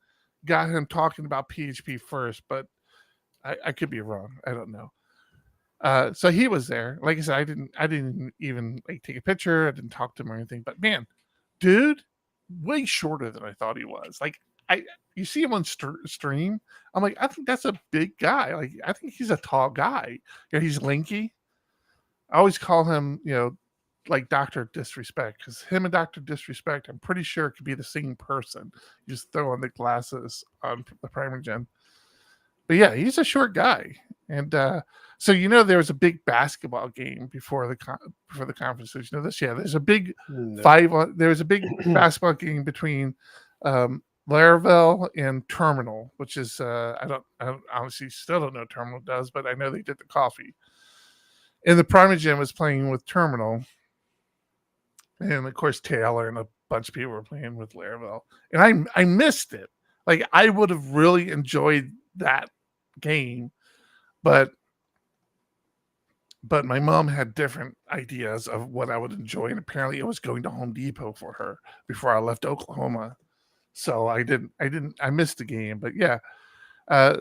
got him talking about PHP first, but I could be wrong. I don't know. So he was there. Like I said, I didn't even like take a picture. I didn't talk to him or anything. But man, dude, way shorter than I thought he was. Like you see him on stream. I'm like, I think that's a big guy. Like I think he's a tall guy. You know, he's lanky. I always call him, like Dr. Disrespect, because him and Dr. Disrespect, I'm pretty sure it could be the same person. You just throw on the glasses on the Primogen. But yeah, he's a short guy. And so there was a big basketball game before the conference. You know this? Yeah, there's a big there was a big basketball game between Laravel and Terminal, which is I honestly still don't know what Terminal does, but I know they did the coffee. And the Primogen was playing with Terminal. And of course, Taylor and a bunch of people were playing with Laravel. And I missed it. Like, I would have really enjoyed that game. But my mom had different ideas of what I would enjoy. And apparently it was going to Home Depot for her before I left Oklahoma. So I missed the game. But yeah.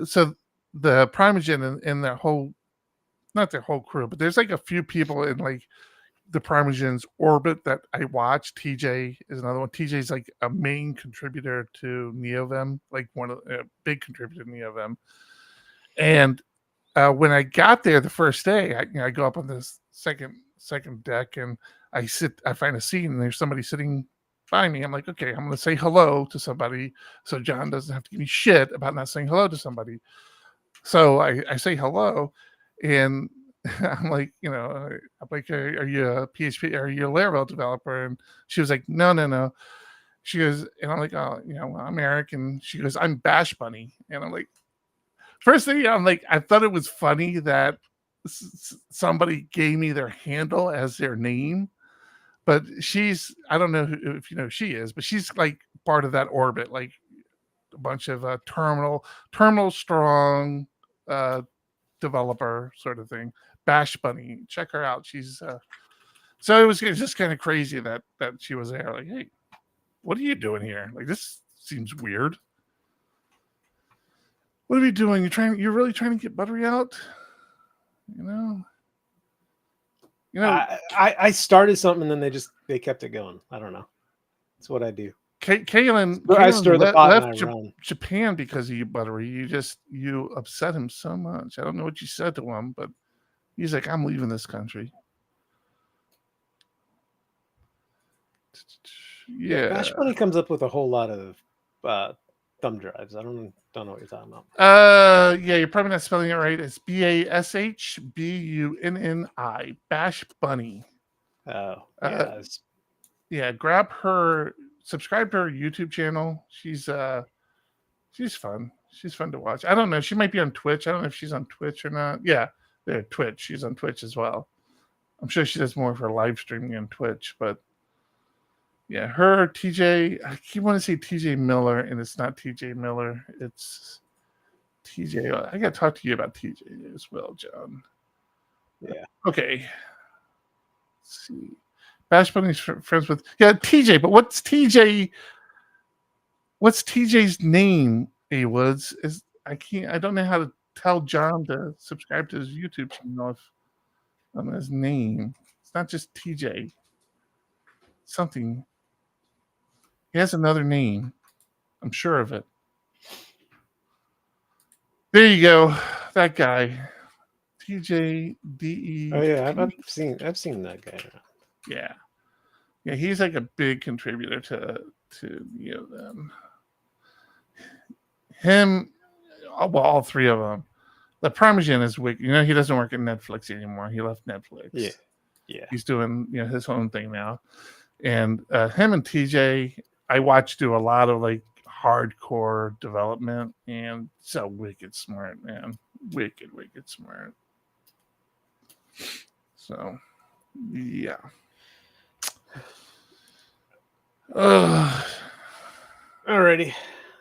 So the Primogen and their whole, not their whole crew, but there's like a few people in like the Primogen's orbit that I watch. TJ is another one. TJ is like a main contributor to NeoVim, like one of a big contributor to NeoVim. And when I got there the first day, I go up on this second deck and I find a seat and there's somebody sitting by me. I'm like, okay, I'm going to say hello to somebody so John doesn't have to give me shit about not saying hello to somebody. So I say hello. And I'm like, are you a PHP? Are you a Laravel developer? And she was like, no. She goes, and I'm like, oh, I'm Eric. And she goes, I'm Bash Bunny. And I'm like, first thing, I'm like, I thought it was funny that somebody gave me their handle as their name. But I don't know if you know who she is, but she's like part of that orbit, like a bunch of terminal strong developer sort of thing. Bash Bunny, check her out. She's so it was just kind of crazy that she was there. Like, hey, what are you doing here? Like, this seems weird. What are you doing? You're really trying to get Buttery out? I started something and then they kept it going. I don't know. That's what I do. Kaylin I stir the pot and I run. Japan because of you, Buttery. You upset him so much. I don't know what you said to him, but he's like, I'm leaving this country. Yeah. Bash Bunny comes up with a whole lot of thumb drives. I don't know what you're talking about. Yeah, you're probably not spelling it right. It's BASHBUNNI. Bash Bunny. Oh, yeah. Yeah, subscribe to her YouTube channel. She's fun. She's fun to watch. I don't know. She might be on Twitch. I don't know if she's on Twitch or not. Yeah, Twitch. She's on Twitch as well. I'm sure she does more of her live streaming on Twitch, but yeah, her TJ. I keep wanting to say TJ Miller, and it's not TJ Miller. It's TJ. I got to talk to you about TJ as well, John. Yeah. Okay. Let's see. Bash Bunny's friends with TJ, but what's TJ? What's TJ's name? A Woods is I don't know how to tell John to subscribe to his YouTube channel if on his name. It's not just TJ. Something. He has another name. I'm sure of it. There you go. That guy. TJDE. Oh yeah, I've seen that guy around. Yeah. He's like a big contributor to them. Him, well, all three of them. The Parmesan is weak. He doesn't work at Netflix anymore. He left Netflix. Yeah. He's doing his own thing now. And him and TJ, I watch do a lot of like hardcore development, and so wicked smart, man. Wicked smart. So, yeah. Alrighty.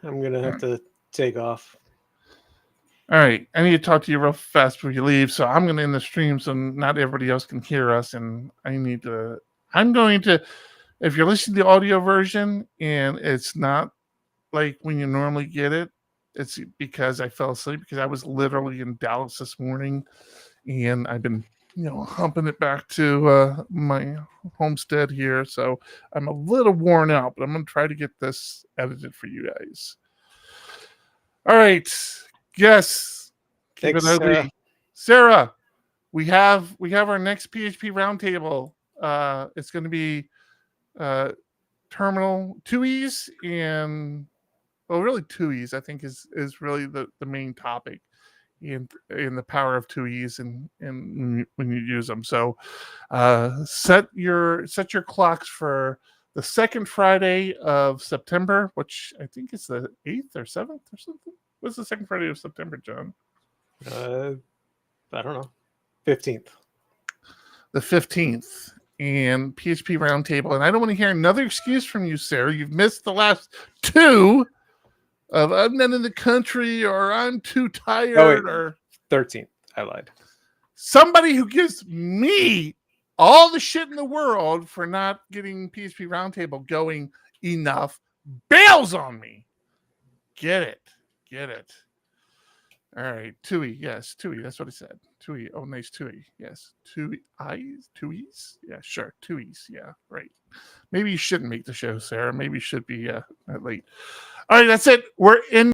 I'm gonna have to take off. All right. I need to talk to you real fast before you leave. So I'm gonna end the stream so not everybody else can hear us. And I'm going to, if you're listening to the audio version and it's not like when you normally get it, it's because I fell asleep because I was literally in Dallas this morning and I've been humping it back to my homestead here. So I'm a little worn out, but I'm going to try to get this edited for you guys. All right. Yes. Thanks, Sarah. Sarah, we have our next PHP roundtable. It's going to be terminal TUIs and really TUIs, I think is really the main topic. In the power of TUIs and when you use them. So set your clocks for the second Friday of September, which I think is the 8th or 7th or something. What's the second Friday of September, John? I don't know. 15th. The 15th. And PHP Roundtable. And I don't want to hear another excuse from you, Sarah. You've missed the last two. Of I'm not in the country or I'm too tired or 13th. I lied. Somebody who gives me all the shit in the world for not getting PHP Roundtable going enough bails on me. Get it. All right. TUI. Yes. TUI. That's what I said. TUI. Oh, nice. TUI. Yes. TUIs. Yeah, sure. TUIs. Yeah. Right. Maybe you shouldn't make the show, Sarah. Maybe you should be late. All right, that's it. We're in.